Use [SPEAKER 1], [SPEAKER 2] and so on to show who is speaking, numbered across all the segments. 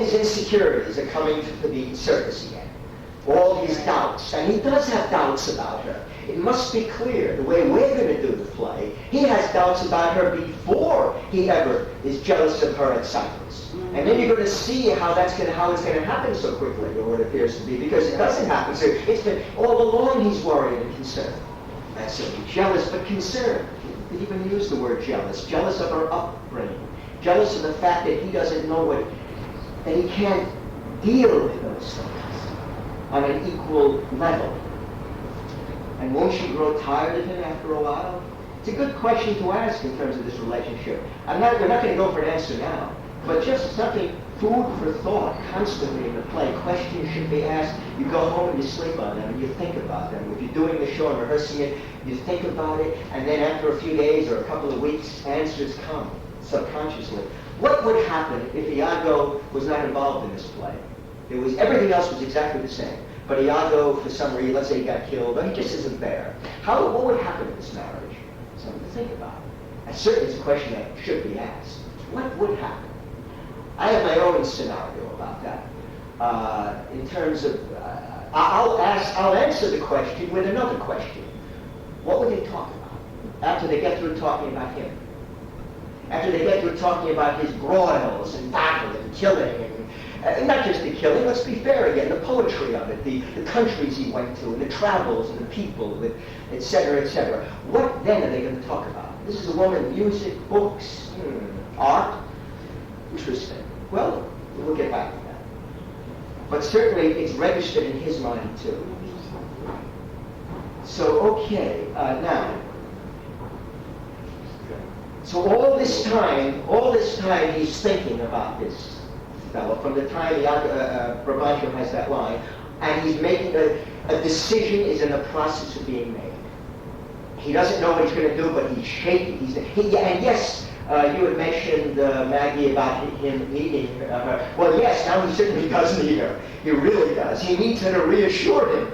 [SPEAKER 1] his insecurities are coming to the surface again. All his doubts, and he does have doubts about her. It must be clear, the way we're going to do the play, he has doubts about her before he ever is jealous of her at Cyprus. And then you're going to see how it's going to happen so quickly, or what it appears to be, because it doesn't happen. So it's been all along he's worried and concerned. That's it. Jealous but concerned. He even used the word jealous. Jealous of her upbringing. Jealous of the fact that he doesn't know that he can't deal with those things on an equal level. And won't she grow tired of him after a while? It's a good question to ask in terms of this relationship. We're not going to go for an answer now, but just something, food for thought constantly in the play. Questions should be asked. You go home and you sleep on them and you think about them. If you're doing the show and rehearsing it, you think about it, and then after a few days or a couple of weeks, answers come subconsciously. What would happen if Iago was not involved in this play? Everything else was exactly the same. But Iago, for some reason, let's say he got killed, or he just isn't there. What would happen in this marriage? Something to think about. And certainly it's a question that should be asked. What would happen? I have my own scenario about that. In terms of, I'll answer the question with another question. What would they talk about after they get through talking about him? After they get through talking about his broils and battle and killing, and not just the killing, let's be fair again, the poetry of it, the countries he went to, and the travels, and the people, etc., etc. What then are they going to talk about? This is a woman, music, books, art. Interesting. Well, we'll get back to that. But certainly it's registered in his mind too. So, okay, now. So all this time he's thinking about this fellow, from the time Brabantio has that line, and he's making a decision is in the process of being made. He doesn't know what he's going to do, but he's shaking. And yes, you had mentioned, Maggie, about him needing her. Well, yes, now he certainly does need her. He really does. He needs her to reassure him,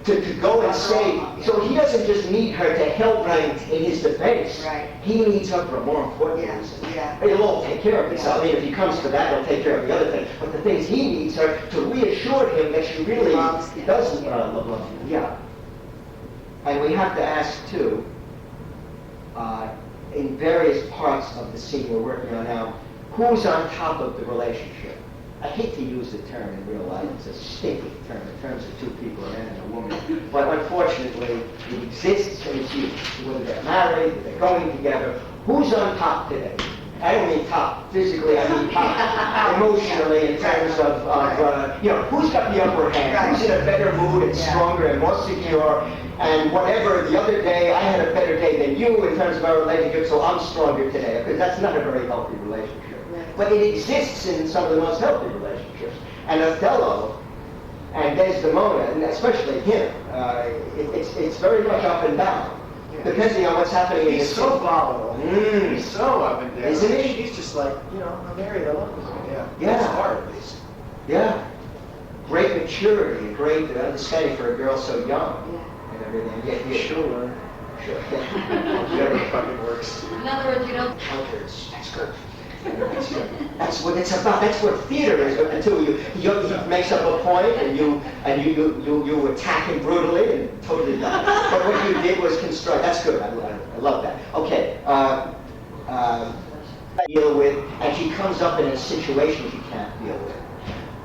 [SPEAKER 1] to go and say. So he doesn't just need her to help him in his defense.
[SPEAKER 2] Right.
[SPEAKER 1] He needs her for a more important reason.
[SPEAKER 2] Yeah.
[SPEAKER 1] It'll all take care of itself. I mean, if he comes to that, it'll take care of the other thing. But the thing is, he needs her to reassure him that she really does love him. Yeah. And we have to ask, too, in various parts of the scene we're working on now, who's on top of the relationship? I hate to use the term in real life. It's a stinking term in terms of two people, a man and a woman. But unfortunately, it exists and it's used. Whether they're married, whether they're going together, who's on top today? I don't mean top physically, I mean top emotionally in terms of who's got the upper hand, who's in a better mood and stronger and more secure, and whatever, the other day I had a better day than you in terms of our relationship, so I'm stronger today, because that's not a very healthy relationship. But it exists in some of the most healthy relationships. And Othello and Desdemona, and especially him, it's very much up and down, depending on what's happening in
[SPEAKER 3] He's
[SPEAKER 1] his
[SPEAKER 3] so volatile.
[SPEAKER 1] He's
[SPEAKER 3] so up and down.
[SPEAKER 1] Isn't he?
[SPEAKER 3] He's just like, I'm married, I love this guy.
[SPEAKER 1] Yeah.
[SPEAKER 3] It's hard, at least.
[SPEAKER 1] Yeah. Great maturity, great understanding for a girl so young and everything. Yeah,
[SPEAKER 3] She'll learn.
[SPEAKER 1] Sure.
[SPEAKER 3] Never fucking works.
[SPEAKER 2] In other words, you don't.
[SPEAKER 1] That's good. That's what it's about. That's what theater is. Until he makes up a point and you attack him brutally and totally done. But what you did was construct. That's good. I love that. Okay. Deal with, and she comes up in a situation she can't deal with.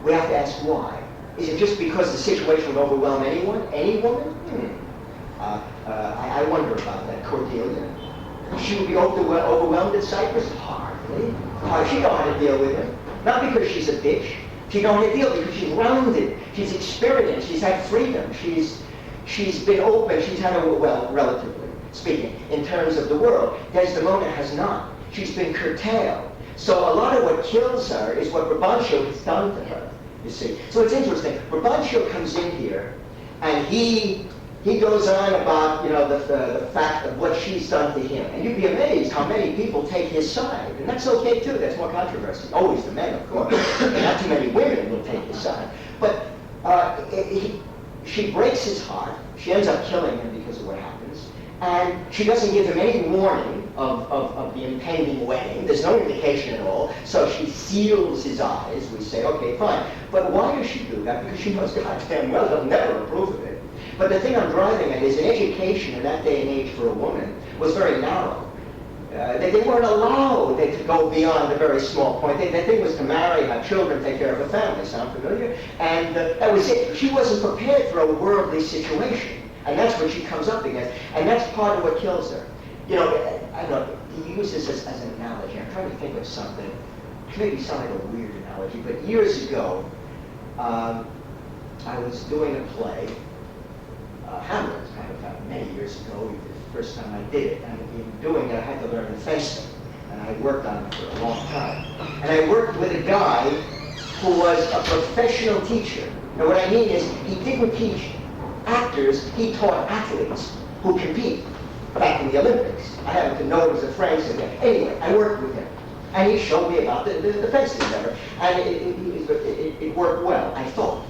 [SPEAKER 1] We have to ask why. Is it just because the situation would overwhelm anyone, any woman? I wonder about that. Cordelia. She would be overwhelmed in Cyprus? Hardly. She know how to deal with him. Not because she's a bitch. She know how to deal because she's rounded. She's experienced. She's had freedom. She's been open. She's had relatively speaking, in terms of the world. Desdemona has not. She's been curtailed. So a lot of what kills her is what Brabantio has done to her, you see. So it's interesting. Brabantio comes in here, and he goes on about, the fact of what she's done to him. And you'd be amazed how many people take his side. And that's okay, too. That's more controversy. Always the men, of course. Not too many women will take his side. But she breaks his heart. She ends up killing him because of what happens. And she doesn't give him any warning. of the impending wedding. There's no indication at all. So she seals his eyes. We say, okay, fine. But why does she do that? Because she knows goddamn well he'll never approve of it. But the thing I'm driving at is an education in that day and age for a woman was very narrow. They weren't allowed to go beyond a very small point. The thing was to marry, have children, take care of a family. Sound familiar? And that was it. She wasn't prepared for a worldly situation. And that's what she comes up against. And that's part of what kills her. You know, I don't know, he uses this as an analogy. I'm trying to think of something. It maybe sound like a weird analogy, but years ago, I was doing a play, Hamlet, kind of many years ago, the first time I did it. And in doing it, I had to learn the fencing. And I worked on it for a long time. And I worked with a guy who was a professional teacher. Now what I mean is, he didn't teach actors, he taught athletes who compete back in the Olympics. I happen to know him as a friend. Anyway, I worked with him. And he showed me about the fencing endeavor. And it worked well, I thought.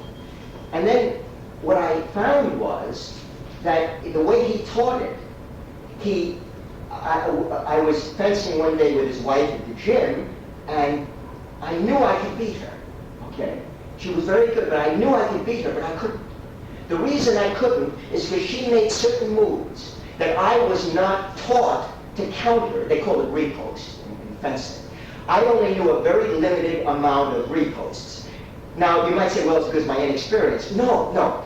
[SPEAKER 1] And then what I found was that the way he taught it, I was fencing one day with his wife at the gym, and I knew I could beat her, okay? She was very good, but I knew I could beat her, but I couldn't. The reason I couldn't is because she made certain moves that I was not taught to counter. They call it riposte in fencing. I only knew a very limited amount of ripostes. Now, you might say, well, it's because of my inexperience. No.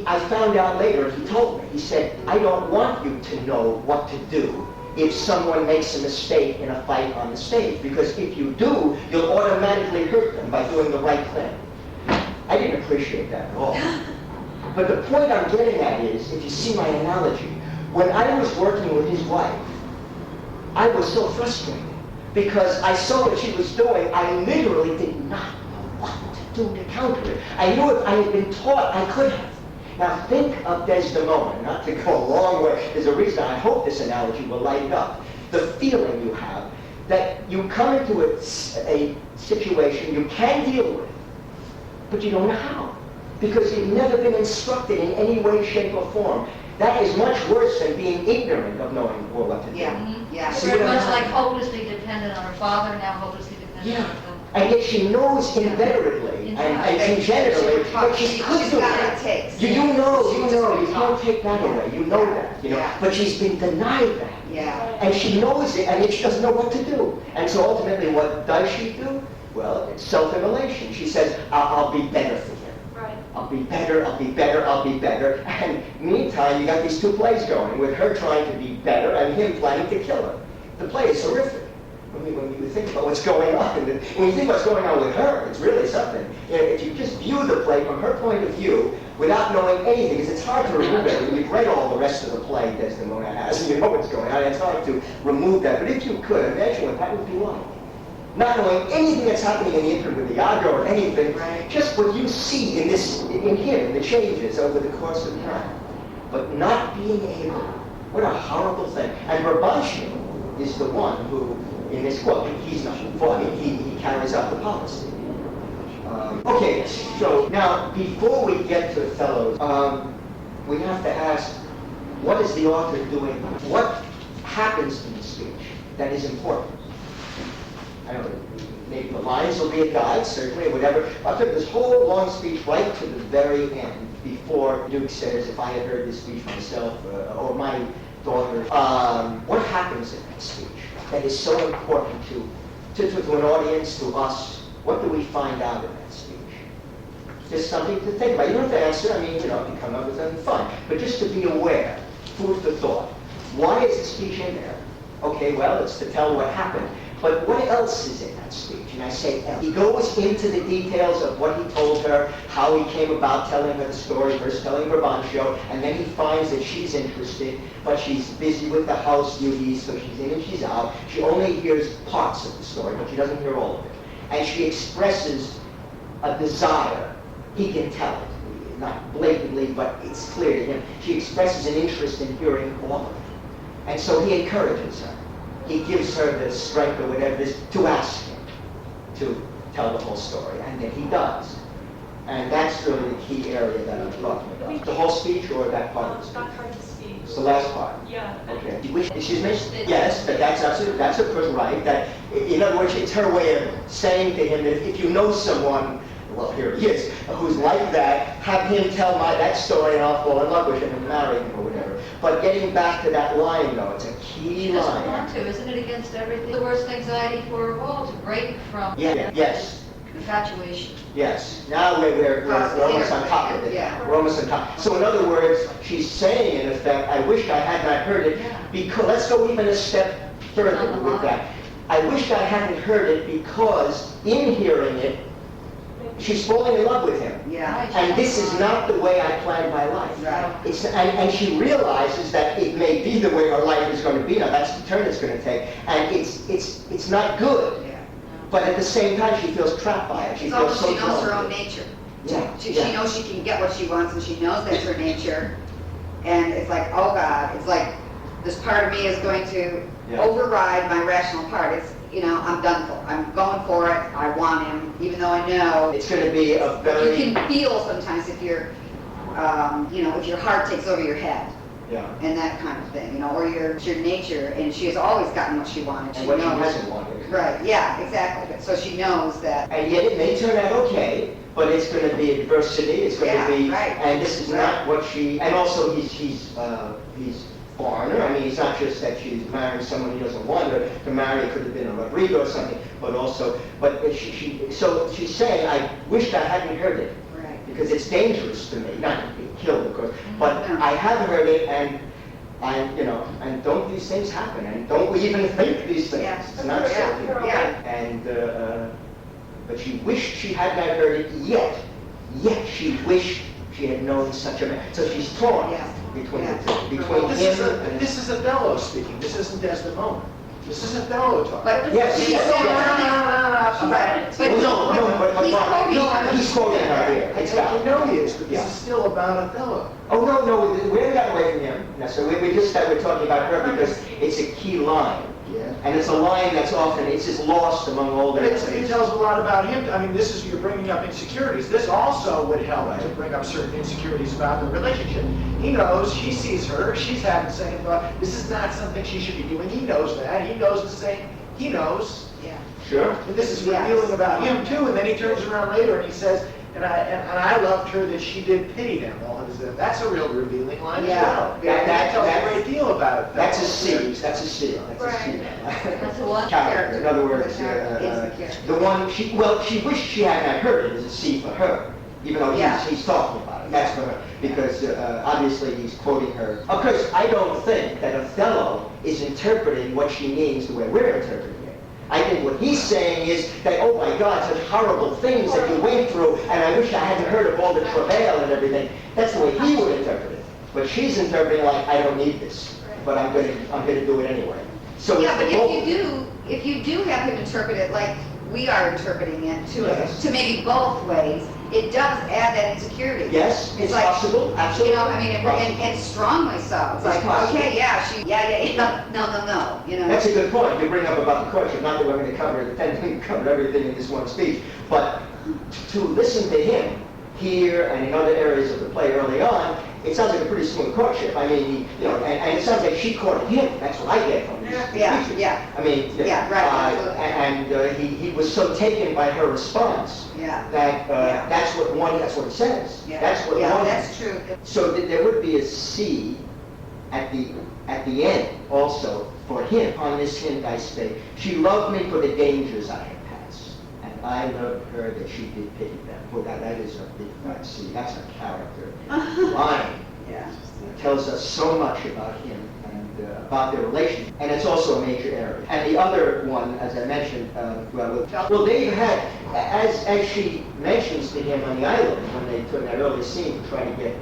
[SPEAKER 1] I found out later, he told me, he said, I don't want you to know what to do if someone makes a mistake in a fight on the stage, because if you do, you'll automatically hurt them by doing the right thing. I didn't appreciate that at all. But the point I'm getting at is, if you see my analogy, when I was working with his wife, I was so frustrated because I saw what she was doing. I literally did not know what to do to counter it. I knew if I had been taught, I could have. Now think of Desdemona, not to go a long way. There's a reason I hope this analogy will light it up. The feeling you have that you come into a situation you can deal with, but you don't know how, because you've never been instructed in any way, shape, or form. That is much worse than being ignorant of knowing or what to do.
[SPEAKER 2] Yeah, mm-hmm. Yeah.
[SPEAKER 1] So
[SPEAKER 4] Very much like hopelessly dependent on her father, now hopelessly dependent on her
[SPEAKER 1] Yeah. And yet she knows inveterately and congenitally that she could do
[SPEAKER 2] got
[SPEAKER 1] it.
[SPEAKER 2] it takes.
[SPEAKER 1] You know, you can't take that away. You know that, you know.
[SPEAKER 2] Yeah.
[SPEAKER 1] But she's been denied that.
[SPEAKER 2] Yeah.
[SPEAKER 1] And she knows it, and yet she doesn't know what to do. And so ultimately, what does she do? Well, it's self-immolation. She says, I'll be better for him.
[SPEAKER 4] Right.
[SPEAKER 1] I'll be better, I'll be better, I'll be better. And meantime, you got these two plays going, with her trying to be better and him planning to kill her. The play is horrific. When you think about what's going on, when you think what's going on with her, it's really something. You know, if you just view the play from her point of view, without knowing anything, because it's hard to remove it. You've read all the rest of the play Desdemona has, and you know what's going on. It's hard to remove that. But if you could, imagine what that would be like. Not knowing anything that's happening in the interim with the Iago or anything,
[SPEAKER 2] Right.
[SPEAKER 1] just what you see in him, the changes over the course of time. But not being able, what a horrible thing. And Brabantio is the one who, in this quote, he's not involved, he carries out the policy. Okay, so now, before we get to Othello, we have to ask, what is the author doing? What happens in the speech that is important? I don't know, maybe the lines will be a guide, certainly, or whatever. I took this whole long speech right to the very end, before Duke says, if I had heard this speech myself, or my daughter, what happens in that speech that is so important to an audience, to us? What do we find out in that speech? Just something to think about. You don't have to answer. I mean, you know, if you come up with something, fine. But just to be aware, food for thought. Why is the speech in there? Okay, well, it's to tell what happened. But what else is in that speech? And I say else. He goes into the details of what he told her, how he came about telling her the story, first telling Brabantio, and then he finds that she's interested, but she's busy with the house duties, so she's in and she's out. She only hears parts of the story, but she doesn't hear all of it. And she expresses a desire. He can tell it, not blatantly, but it's clear to him. She expresses an interest in hearing all of it. And so he encourages her. He gives her the strength or whatever it is to ask him to tell the whole story, and then he does. And that's really the key area that I'm talking about. The whole speech or that part of the speech?
[SPEAKER 2] That part of the speech.
[SPEAKER 1] It's the last part.
[SPEAKER 2] Yeah.
[SPEAKER 1] Okay. Excuse me? Yes, but that's of course right. That, in other words, it's her way of saying to him that if you know someone, well, here he is, who's like that, have him tell that story and I'll fall in love with him and marry him or whatever. But getting back to that line, though, it's a key
[SPEAKER 4] She doesn't
[SPEAKER 1] line.
[SPEAKER 4] want to, isn't it against everything? The worst anxiety for her of all, to break from
[SPEAKER 1] Yes.
[SPEAKER 4] infatuation.
[SPEAKER 1] Yes. Now we're almost on top of it.
[SPEAKER 5] Yeah.
[SPEAKER 1] We're almost on top. So in other words, she's saying, in effect, I wish I had not heard it, because, let's go even a step further with that. I wished I hadn't heard it because in hearing it, she's falling in love with him.
[SPEAKER 5] Yeah.
[SPEAKER 1] And this is not the way I planned my life.
[SPEAKER 5] Right.
[SPEAKER 1] And she realizes that it may be the way her life is going to be. Now that's the turn it's going to take. And it's not good.
[SPEAKER 5] Yeah.
[SPEAKER 1] But at the same time, she feels trapped by it. She
[SPEAKER 5] It's
[SPEAKER 1] feels
[SPEAKER 5] almost
[SPEAKER 1] so
[SPEAKER 5] she knows her
[SPEAKER 1] drawn
[SPEAKER 5] own
[SPEAKER 1] to it.
[SPEAKER 5] nature.
[SPEAKER 1] Yeah.
[SPEAKER 5] She knows she can get what she wants, and she knows that's her nature. And it's like, oh God, it's like this part of me is going to override my rational part. It's, I'm done for. I'm going for it. I want him, even though I know.
[SPEAKER 1] It's going to be a very...
[SPEAKER 5] You can feel sometimes if you're, if your heart takes over your head.
[SPEAKER 1] Yeah.
[SPEAKER 5] And that kind of thing, or your nature. And she has always gotten what she wanted.
[SPEAKER 1] And what she hasn't wanted.
[SPEAKER 5] Right. Yeah. Exactly. So she knows that.
[SPEAKER 1] And yet it may turn out okay, but it's going to be adversity. It's going to be,
[SPEAKER 5] right.
[SPEAKER 1] And this is not what she. And also, he's foreigner. I mean, it's not just that she's marrying someone he doesn't want her to marry. It could have been a Rodrigo or something, but she's saying, I wished I hadn't heard it.
[SPEAKER 5] Right.
[SPEAKER 1] Because it's dangerous to me, not to be killed, of course, but I have heard it, and don't these things happen, and don't we even think these things?
[SPEAKER 5] Yeah.
[SPEAKER 1] It's not so. And but she wished she had not heard it yet she wished she had known such a man. So she's torn between the two, between him and...
[SPEAKER 3] This is Othello speaking. This isn't Desdemona. This is Othello talking.
[SPEAKER 5] But
[SPEAKER 1] Yes,
[SPEAKER 5] she's
[SPEAKER 1] yes, he's quoting her here. It's
[SPEAKER 3] I know he is, but this is still about Othello.
[SPEAKER 1] Oh, no, we haven't gotten away from him. No, so we just we're talking about her because it's a key line.
[SPEAKER 3] Yeah.
[SPEAKER 1] And it's a line that's often, it's just lost among all
[SPEAKER 3] But
[SPEAKER 1] the...
[SPEAKER 3] it tells a lot about him. I mean, you're bringing up insecurities. This also would help to bring up certain insecurities about the relationship. He knows, she sees her, she's having the same thought. This is not something she should be doing. He knows that. He knows the same. He knows.
[SPEAKER 5] Yeah.
[SPEAKER 1] Sure.
[SPEAKER 3] And this is revealing about him too. And then he turns around later and he says, and I loved her that she did pity him. Well, that's a real revealing line as well. That tells a great deal about it.
[SPEAKER 1] That's a C. That's a C.
[SPEAKER 4] That's a what?
[SPEAKER 1] Character. In other words, the one she wished she had not heard it is a C for her, even though he's talking about it. That's for her because obviously he's quoting her. Of course, I don't think that Othello is interpreting what she means the way we're interpreting it. I think what he's saying is that, oh my God, such horrible things that you went through, and I wish I hadn't heard of all the travail and everything. That's the way he would interpret it. But she's interpreting like, I don't need this, but I'm going to do it anyway. So
[SPEAKER 5] Yeah, but if you do have him interpret it like we are interpreting it to maybe both ways, it does add that insecurity.
[SPEAKER 1] Yes, it's
[SPEAKER 5] like,
[SPEAKER 1] possible, absolutely.
[SPEAKER 5] And strongly so. It's like,
[SPEAKER 1] possible.
[SPEAKER 5] okay, no,
[SPEAKER 1] That's a good point you bring up about the courtship. Not that we're going to cover everything in this one speech, but to listen to him here and in other areas of the play early on, it sounds like a pretty smooth courtship. I mean, and it sounds like she courted him. That's what I get from these speeches.
[SPEAKER 5] Yeah.
[SPEAKER 1] I mean, and he was so taken by her response that that's what it says.
[SPEAKER 5] Yeah.
[SPEAKER 1] That's what
[SPEAKER 5] that's true.
[SPEAKER 1] So there would be a C at the end also for him. On this hint I stay. She loved me for the dangers I had passed, and I loved her that she did pity them. Well, that is a big fat C. That's a character line.
[SPEAKER 5] Yeah.
[SPEAKER 1] It tells us so much about him and about their relationship, and it's also a major area. And the other one, as I mentioned, well, Dave had, as she mentions to him on the island when they took that early scene to try to get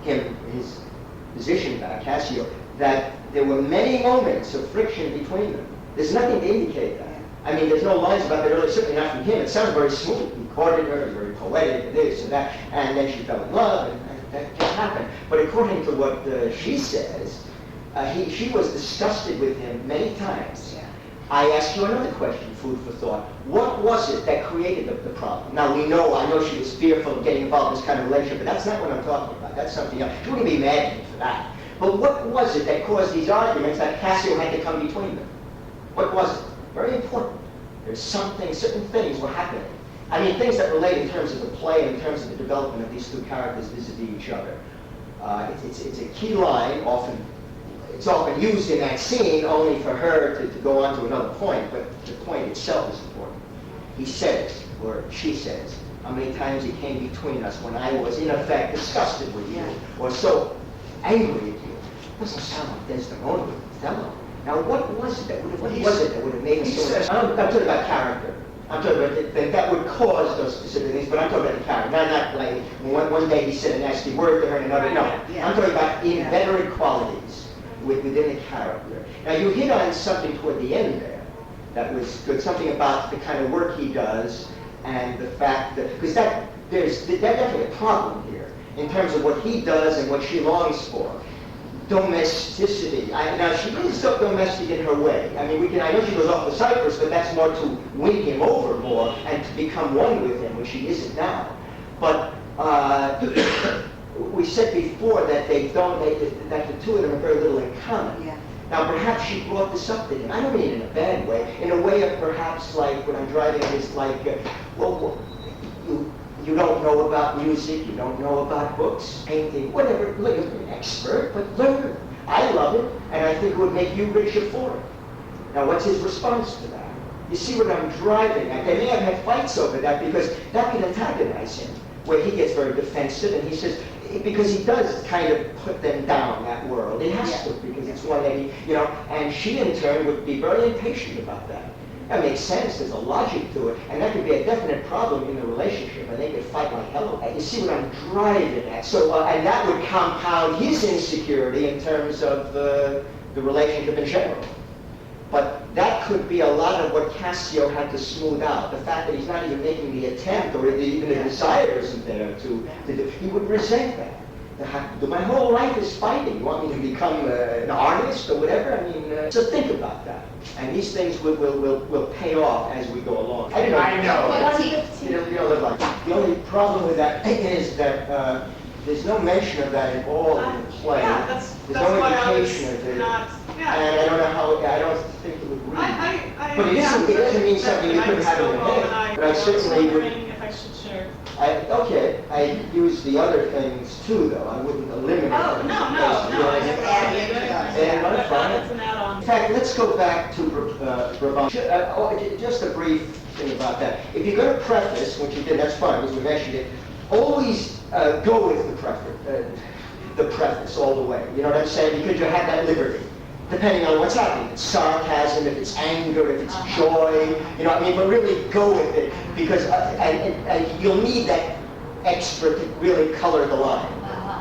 [SPEAKER 1] him his position back, Cassio, that there were many moments of friction between them. There's nothing to indicate that. I mean, there's no lines about that early, certainly not from him. It sounds very smooth. He courted her, very poetic, and this and that, and then she fell in love, and that just happened. But according to what she says, she was disgusted with him many times I ask you another question, food for thought. What was it that created the problem? Now I know she was fearful of getting involved in this kind of relationship, but that's not what I'm talking about. That's something else. She wouldn't be mad at me for that. But what was it that caused these arguments that Cassio had to come between them? What was it? Very important. There's certain things were happening. I mean, things that relate in terms of the play and in terms of the development of these two characters vis-a-vis each other. It's a key line, it's often used in that scene only for her to go on to another point, but the point itself is important. He says, or she says, how many times he came between us when I was, in effect, disgusted with you, or so angry at you. It doesn't sound like Desdemona with Othello. Now, what was it that would have made us so... I'm talking about character. I'm talking about that would cause those specific things, but I'm talking about the character. Not like one day he said a nasty word to her and another. No, I'm talking about inveterate qualities within the character. Now, you hit on something toward the end there that was good, something about the kind of work he does and the fact that, because there's definitely a problem here in terms of what he does and what she longs for. Domesticity. Now, she is so domestic in her way. I mean, I know she goes off to Cyprus, but that's more to win him over more and to become one with him, which she isn't now. But we said before that that the two of them have very little in common.
[SPEAKER 5] Yeah.
[SPEAKER 1] Now, perhaps she brought this up to him. I don't mean in a bad way. In a way of perhaps like when I'm driving is like, you don't know about music, you don't know about books, painting, whatever. Look, you're an expert, but learn. I love it, and I think it would make you richer for it. Now, what's his response to that? You see what I'm driving at? They may have had fights over that because that can antagonize him, where he gets very defensive, and he says, because he does kind of put them down, that world. It has to, because it's one that and she in turn would be very impatient about that. That makes sense. There's a logic to it, and that could be a definite problem in the relationship, and they could fight like hell. You see what I'm driving at? So, and that would compound his insecurity in terms of the relationship in general. But that could be a lot of what Cassio had to smooth out. The fact that he's not even making the attempt, or even the desire isn't there to do. He would resent that. My whole life is fighting. You want me to become an artist or whatever? I mean, so think about that. And these things will pay off as we go along. I know. The only problem with that is that there's no mention of that at all in the play. There's no indication of it. And I don't know how, I don't think it would read. But it doesn't mean something you couldn't have in your head. But I certainly would.
[SPEAKER 2] If I should share.
[SPEAKER 1] I use the other things too, though. I wouldn't eliminate them.
[SPEAKER 2] No.
[SPEAKER 1] That's fine.
[SPEAKER 2] That's an add-on.
[SPEAKER 1] In fact, let's go back to Brabant. Just a brief thing about that. If you're going to preface, which you did, that's fine, because we mentioned it, always go with the preface all the way. You know what I'm saying? Because you have that liberty, depending on what's happening. If it's sarcasm, if it's anger, if it's joy, you know what I mean? But really go with it, because and you'll need that extra to really color the line.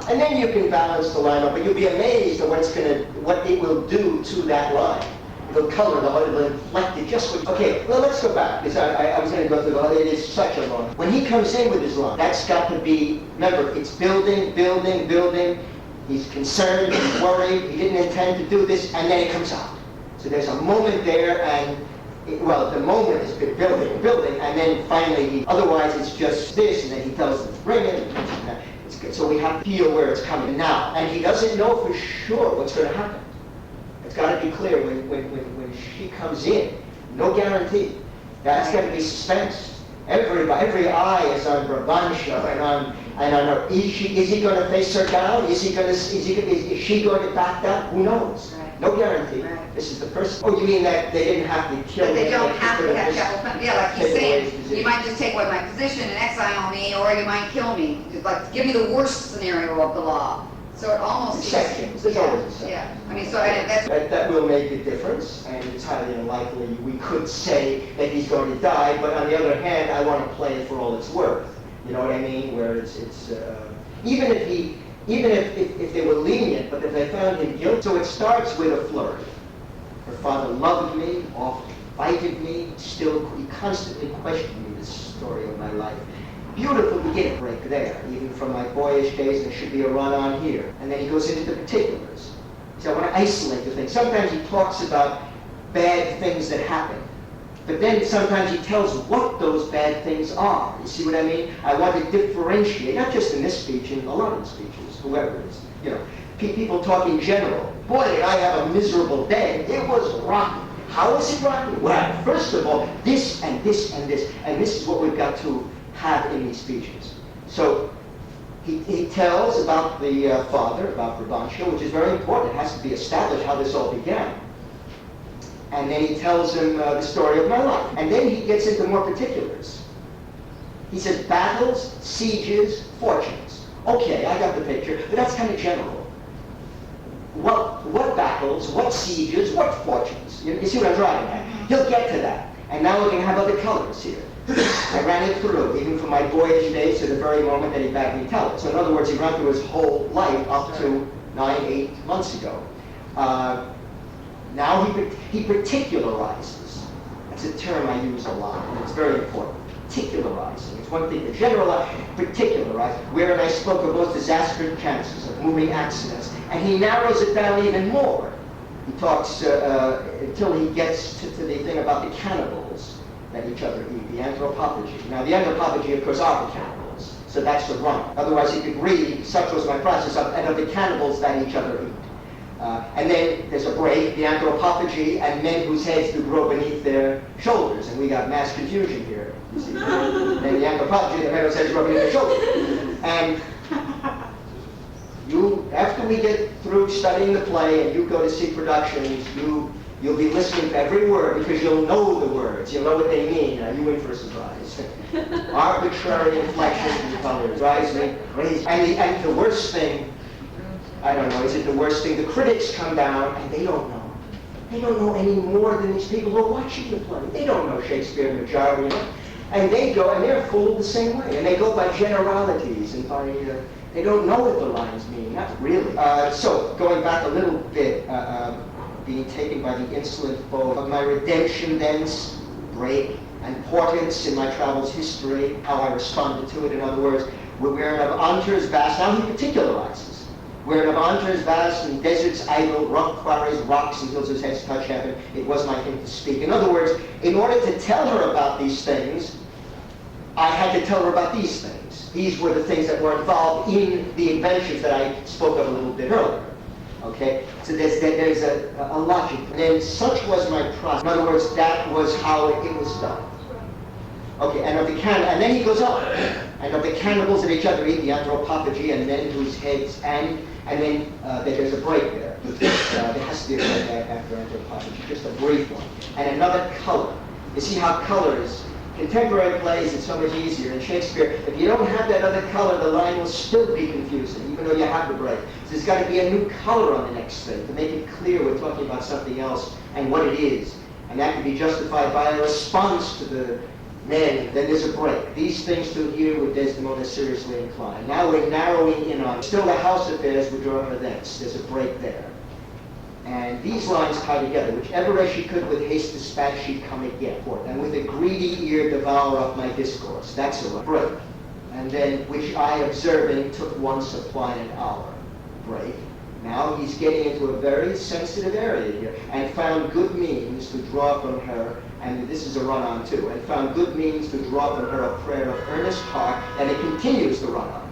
[SPEAKER 1] And then you can balance the line up, but you'll be amazed at what it will do to that line. It'll color the line, it'll inflect it just with... Okay, well, let's go back, because I was going to go through it is such a long... When he comes in with his line, that's got to be... Remember, it's building. He's concerned, he's worried, he didn't intend to do this, and then it comes out. So there's a moment there, and... the moment is building, and then finally, otherwise it's just this, and then he tells them to bring it, and it's good. So we have to feel where it's coming now. And he doesn't know for sure what's going to happen. It's got to be clear when she comes in. No guarantee. That's got to be suspense. Every eye is on Brabantio and on her. Is he going to face her down? Is she going to back down? Who knows?
[SPEAKER 5] Right.
[SPEAKER 1] No guarantee.
[SPEAKER 5] Right.
[SPEAKER 1] This is the first. Oh, you mean that they didn't have to kill
[SPEAKER 5] But
[SPEAKER 1] me?
[SPEAKER 5] they don't have to have capital. Yeah, like he's saying,
[SPEAKER 1] Position.
[SPEAKER 5] you might just take away my position and exile me, or you might kill me. Like, give me the worst scenario of the law. So it almost
[SPEAKER 1] Exceptions. There's always exceptions.
[SPEAKER 5] Yeah. I mean, so that's
[SPEAKER 1] That will make a difference, and it's highly unlikely we could say that he's going to die, but on the other hand, I want to play it for all it's worth. You know what I mean? Where it's even if they were lenient, but if they found him guilty. So it starts with a flurry. Her father loved me, often invited me, he constantly questioned me, this story of my life. Beautiful beginning break there, even from my boyish days, and there should be a run-on here. And then he goes into the particulars. So I want to isolate the thing. Sometimes he talks about bad things that happen. But then sometimes he tells what those bad things are. You see what I mean? I want to differentiate, not just in this speech, in a lot of the speeches, whoever it is. You know, people talk in general. Boy, did I have a miserable day. It was rotten. How is it rotten? Well, first of all, this and this and this, and this is what we've got to have in these speeches. So he tells about the father, about Brabantio, which is very important. It has to be established how this all began. And then he tells him the story of my life. And then he gets into more particulars. He says battles, sieges, fortunes. Okay, I got the picture, but that's kind of general. What battles, what sieges, what fortunes? You see what I'm driving at? He'll get to that. And now we're going to have other colors here. I ran it through, even from my boyish days to the very moment that he bade me tell it. So in other words, he ran through his whole life up to 9-8 months ago. Now he particularizes. That's a term I use a lot, and it's very important. Particularizing. It's one thing to generalize, particularize, wherein I spoke of those disastrous chances of moving accidents. And he narrows it down even more. He talks until he gets to the thing about the cannibals that each other eat, the anthropophagy. Now, the anthropophagy, of course, are the cannibals, so that's the run. Otherwise, he could read, such was my process, of the cannibals that each other eat. And then there's a break, the anthropophagy, and men whose heads do grow beneath their shoulders. And we got mass confusion here. You see? Then the anthropophagy, the men whose heads grow beneath their shoulders. And after we get through studying the play and you go to see productions, you'll be listening to every word because you'll know the words. You'll know what they mean. Are you in for a surprise? Arbitrary inflections and colors drives me crazy. And the worst thing, I don't know, is it the worst thing? The critics come down and they don't know. They don't know any more than these people who are watching the play. They don't know Shakespeare and Majority, you know? And they go, and they're fooled the same way. And they go by generalities and by, they don't know what the lines mean, not really. So, going back a little bit, being taken by the insolent foe of my redemption thence, break, importance in my travels history, how I responded to it. In other words, wherein of Anters vast, now he particularizes. Wherein of Anters vast and deserts idle, rough quarries, rocks and hills whose heads touch heaven, it was my hymn to speak. In other words, in order to tell her about these things, I had to tell her about these things. These were the things that were involved in the adventures that I spoke of a little bit earlier. Okay? So there's a logic. And then such was my process. In other words, that was how it was done. Okay, and then he goes on. And of the cannibals that each other eat, the anthropophagy, and men whose heads, and then there's a break there. There has to be a break after anthropophagy, just a brief one. And another color. You see how colors, contemporary plays, it's so much easier. In Shakespeare, if you don't have that other color, the line will still be confusing, even though you have the break. So there's got to be a new color on the next thing to make it clear we're talking about something else and what it is. And that can be justified by a response to the men. Then there's a break. These things through here with Desdemona seriously inclined. Now we're narrowing in on still the house affairs would draw her thence. There's a break there. And these lines tie together. Whichever as she could with haste dispatch she'd come again forth, and with a greedy ear devour up my discourse. That's a break. And then, which I observing took one supply an hour. Break. Now he's getting into a very sensitive area here, and found good means to draw from her, and this is a run-on too, and found good means to draw from her a prayer of earnest heart, and it continues the run-on.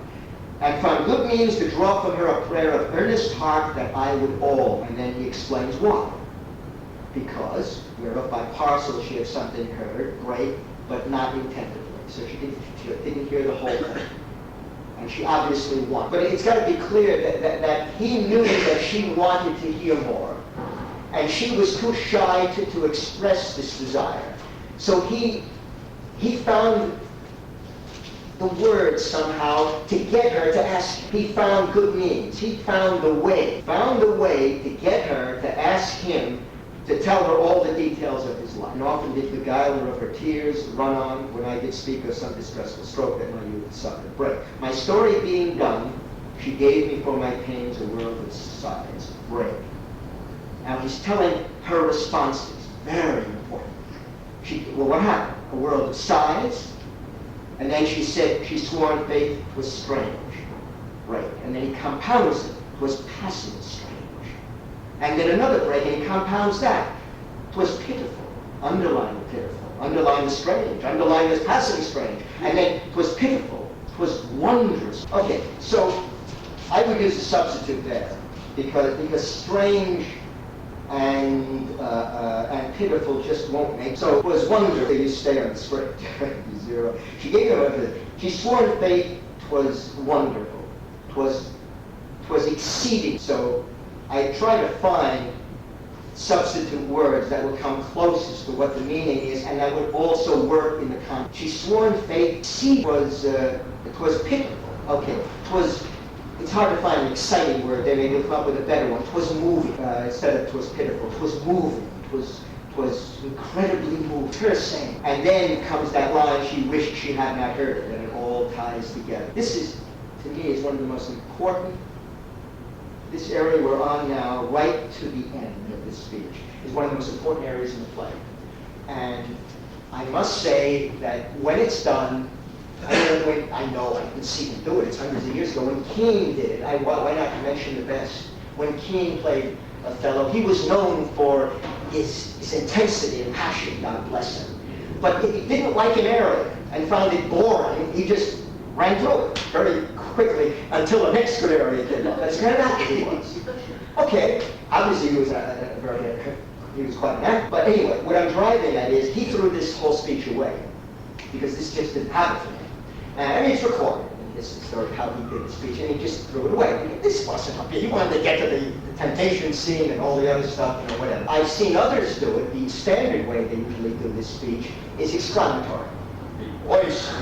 [SPEAKER 1] And found good means to draw from her a prayer of earnest heart that I would all. And then he explains why. Because, whereof by parcel she had something heard, great, but not intendedly. So she didn't hear the whole thing. And she obviously wanted. But it's got to be clear that he knew that she wanted to hear more. And she was too shy to express this desire. So he found the words somehow to get her to ask. He found good means. He found the way to get her to ask him to tell her all the details of his life. And often did beguile her of her tears, run on when I did speak of some distressful stroke that my youth suffered. Break. My story being done, she gave me for my pains a world of sighs. Break. Now he's telling her responses. Very important. Well, what happened? A world of sighs. And then she said, she swore in faith was strange. Break. And then he compounds it. Was passing strange. And then another break, and he compounds that. 'Twas pitiful, underline the pitiful, underline the strange, underline the passing strange, and then 'twas pitiful, 'twas wondrous. Okay, so I would use a substitute there because strange and pitiful just won't make. So it was wonderful. You stay on the script. Zero. She gave him everything. She swore in faith 'twas wonderful. 'Twas exceeding. So I try to find substitute words that would come closest to what the meaning is, and that would also work in the context. She swore in faith. She was. It was pitiful. Okay. It's hard to find an exciting word there. Maybe we'll come up with a better one. 'Twas moving instead of 'twas pitiful. 'Twas moving. 'Twas incredibly moved. Her saying. And then comes that line, she wished she had not heard it, and it all ties together. This is, to me, is one of the most important. This area we're on now, right to the end of this speech, is one of the most important areas in the play. And I must say that when it's done, I know I can see him do it. It's hundreds of years ago. When Kean did it, why not mention the best? When Kean played Othello, he was known for his intensity and passion, God bless him. But if he didn't like an area and found it boring, he just ran through it very quickly until the next good area came up. That's kind of how he was. Okay, obviously he was he was quite an actor. But anyway, what I'm driving at is he threw this whole speech away because this just didn't happen for him. I mean, it's recorded. This is sort of how he did the speech, and he just threw it away. This wasn't up here. He wanted to get to the temptation scene and all the other stuff, whatever. I've seen others do it. The standard way they usually do this speech is exclamatory. Voice,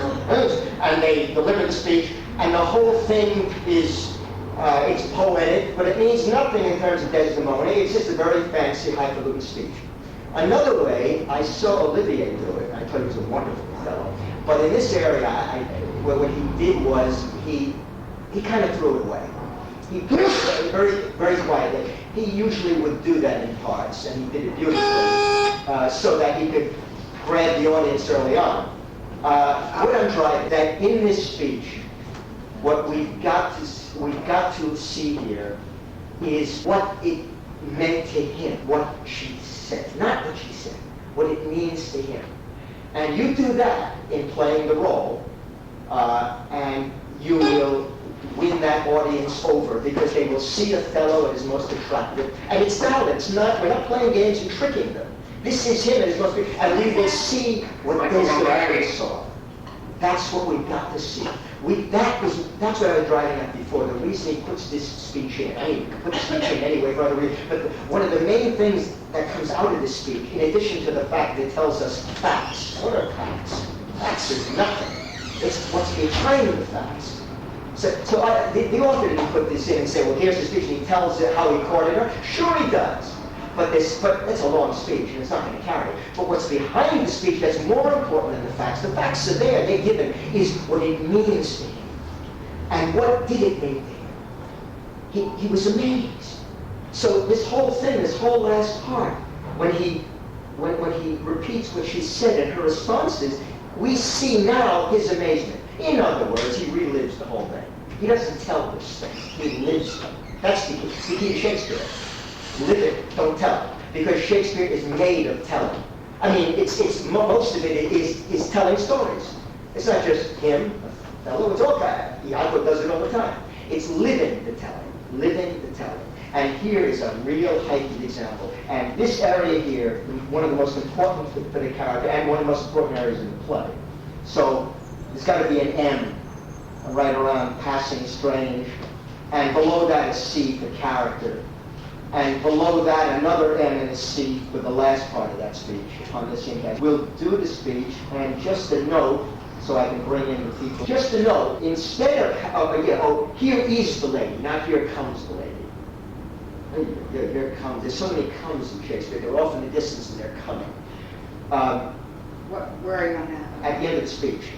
[SPEAKER 1] and they deliver the speech, and the whole thing is, it's poetic, but it means nothing in terms of Desdemona. It's just a very fancy, highfalutin speech. Another way, I saw Olivier do it. I thought he was a wonderful fellow. But in this area, what he did was he kind of threw it away. He very, very quietly. He usually would do that in parts, and he did it beautifully, so that he could grab the audience early on. What I'm trying that in this speech, what we've got to see here is what it meant to him, what she said, not what she said, what it means to him. And you do that in playing the role, and you will win that audience over because they will see Othello at his most attractive. And it's valid. We're not playing games and tricking them. This is him at his most, and we will see what Desdemona saw. That's what we've got to see. That's what I was driving at before. The reason he puts this speech in. I mean, he can put the speech in anyway for other reasons. But one of the main things that comes out of this speech, in addition to the fact that it tells us facts. What are facts? Facts is nothing. It's what's behind the facts. So the author didn't put this in and say, well, here's the speech, and he tells it how he courted her. Sure he does. But it's a long speech, and it's not going to carry it. But what's behind the speech that's more important than the facts are there, they're given, is what it means to him. And what did it mean to him? He was amazed. So this whole thing, this whole last part, when he repeats what she said and her responses, we see now his amazement. In other words, he relives the whole thing. He doesn't tell this thing. He lives them. That's the key to Shakespeare. Live it, don't tell it. Because Shakespeare is made of telling. I mean, most of it is telling stories. It's not just him, Othello, it's all that. Iago does it all the time. It's living the telling, living the telling. And here is a real heightened example. And this area here, one of the most important for the character, and one of the most important areas in the play. So there's got to be an M right around passing strange, and below that is C for character. And below that, another M and a C for the last part of that speech on this impact. We'll do the speech, and just a note, so I can bring in the people. Just a note, instead of, here is the lady, not here comes the lady. Here comes, there's so many comes in Shakespeare. They're off in the distance and they're coming.
[SPEAKER 5] Where are you on that?
[SPEAKER 1] At the end of the speech.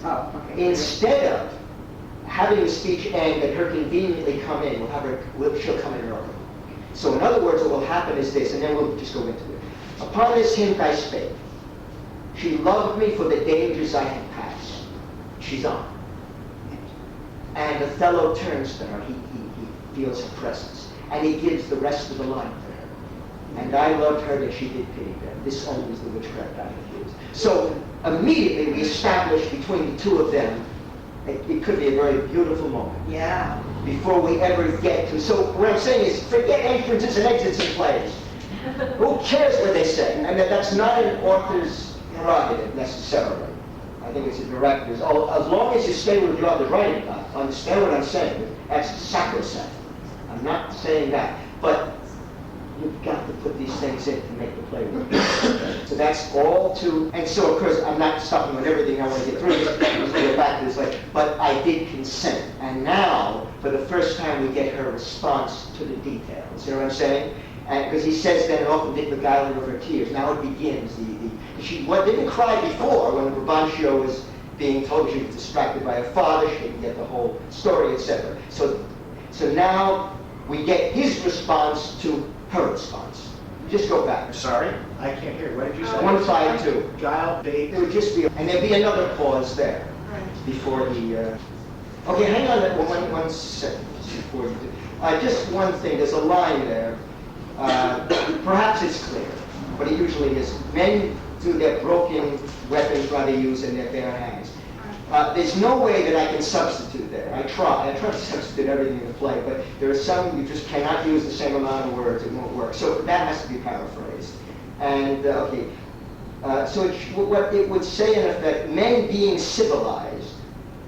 [SPEAKER 5] Oh, okay.
[SPEAKER 1] Instead of having the speech end and her conveniently come in, she'll come in early. So in other words, what will happen is this, and then we'll just go into it. Upon this hint I spake. She loved me for the dangers I had passed. She's on. And Othello turns to her. He feels her presence. And he gives the rest of the line to her. And I loved her that she did pity them. This only is the witchcraft I have used. So immediately we established between the two of them, it could be a very beautiful moment.
[SPEAKER 5] Yeah.
[SPEAKER 1] Before we ever get to, so what I'm saying is forget entrances and exits in plays. Who cares what they say? And that's not an author's prerogative necessarily. I think it's a director's. As long as you stay with the author's writing, understand what I'm saying. That's sacrosanct. I'm not saying that. But you've got to put these things in to make the play work. So that's all to, and so of course I'm not stopping on everything I want to get through. Let's go back to this later. But I did consent. And now, for the first time, we get her response to the details. You know what I'm saying? Because he says then, often did beguile her of her tears. Now it begins. She didn't cry before when Brabantio was being told she was distracted by her father. She didn't get the whole story, etc. So now we get his response to her response. Just go back.
[SPEAKER 3] Sorry, I can't hear. What did you say?
[SPEAKER 1] 152.
[SPEAKER 3] Guile, bait.
[SPEAKER 1] It would just be, and there'd be another pause there before the. Okay, hang on one second before you do. Just one thing. There's a line there. Perhaps it's clear, but it usually is. Men do their broken weapons rather use in their bare hands. There's no way that I can substitute there. I try to substitute everything in the play, but there are some you just cannot use the same amount of words. It won't work. So that has to be paraphrased. And so what it would say in effect, men being civilized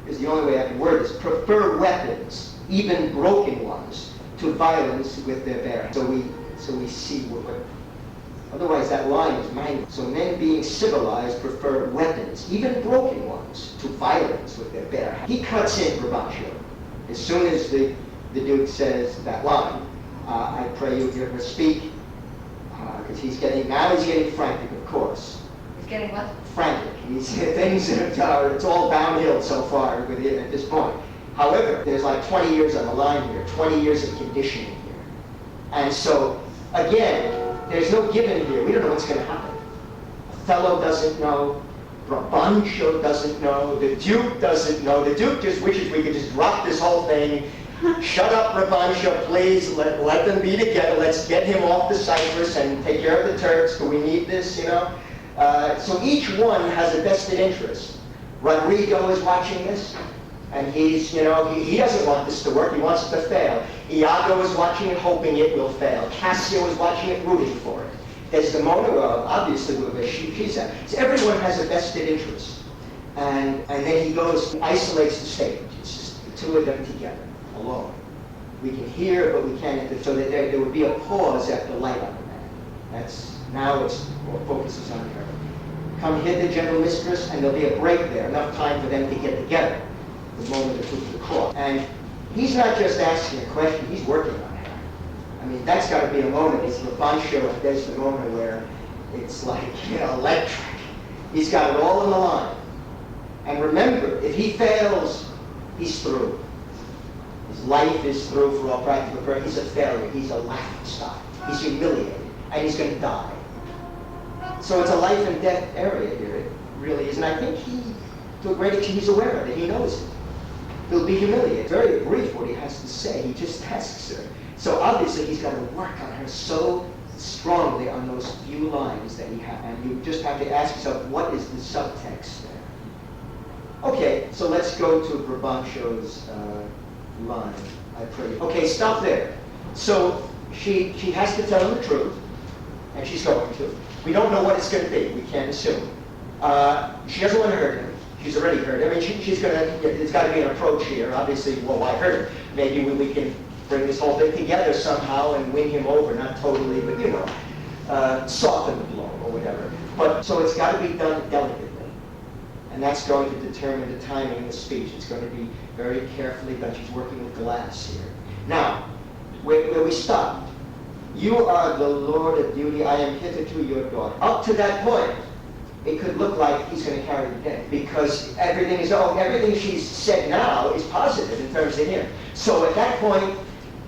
[SPEAKER 1] is the only way I can word this. Prefer weapons, even broken ones, to violence with their bare hands. So we see what. Otherwise, that line is mangled. So men being civilized prefer weapons, even broken ones, to violence with their bare hands. He cuts in Brabantio. As soon as the Duke says that line, I pray you hear her speak, because he's getting frantic, of course.
[SPEAKER 4] He's getting what?
[SPEAKER 1] Frantic. It's all downhill so far with him at this point. However, there's like 20 years on the line here, 20 years of conditioning here. And so, again, there's no given here. We don't know what's going to happen. Othello doesn't know. Brabantio doesn't know. The Duke doesn't know. The Duke just wishes we could just drop this whole thing. Shut up, Brabantio, please. Let them be together. Let's get him off the Cyprus and take care of the Turks. Do we need this, you know? So each one has a vested interest. Rodrigo is watching this. And he's, he doesn't want this to work. He wants it to fail. Iago is watching it, hoping it will fail. Cassio is watching it, rooting for it. Desdemona, well, obviously, she's at. So everyone has a vested interest. And then he goes, isolates the stage. It's just the two of them together, alone. We can hear, but we can't. So that there would be a pause after light on the man. Now focuses on her. Come hither, gentle mistress, and there'll be a break there, enough time for them to get together. The moment of the cross. And he's not just asking a question, he's working on her. I mean, that's got to be a moment. It's Brabantio and Desdemona where it's like, electric. He's got it all on the line. And remember, if he fails, he's through. His life is through for all practical purposes. He's a failure. He's a laughingstock. He's humiliated. And he's going to die. So it's a life and death area here. It really is. And I think to a great extent, he's aware of it. He knows it. He'll be humiliated. Very brief what he has to say. He just asks her. So obviously he's got to work on her so strongly on those few lines that he has. And you just have to ask yourself, what is the subtext there? Okay, so let's go to Brabantio's line. I pray. Okay, stop there. So she has to tell him the truth, and she's going to. We don't know what it's going to be. We can't assume. She doesn't want to hurt him. She's already hurt. I mean, she's going to, there's got to be an approach here. Obviously, well, why hurt him? Maybe we can bring this whole thing together somehow and win him over. Not totally, but, soften the blow or whatever. But, so it's got to be done delicately. And that's going to determine the timing of the speech. It's going to be very carefully done. She's working with glass here. Now, where we stopped. You are the Lord of beauty. I am hitherto your daughter. Up to that point, it could look like he's going to carry the day because everything she's said now is positive in terms of him. So at that point,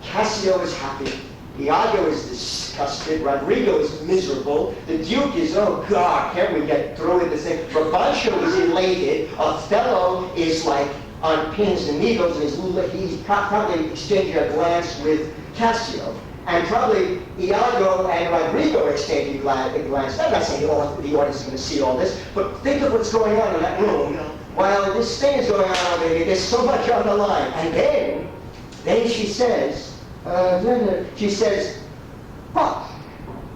[SPEAKER 1] Cassio is happy, Iago is disgusted, Rodrigo is miserable, the Duke is, oh God, can't we get through with this thing? Brabantio is elated, Othello is like on pins and needles, and he's probably exchanging a glance with Cassio. And probably Iago and Rodrigo exchanging glances. I'm not saying the audience is going to see all this, but think of what's going on in that room while this thing is going on over there. There's so much on the line. And then she says, "But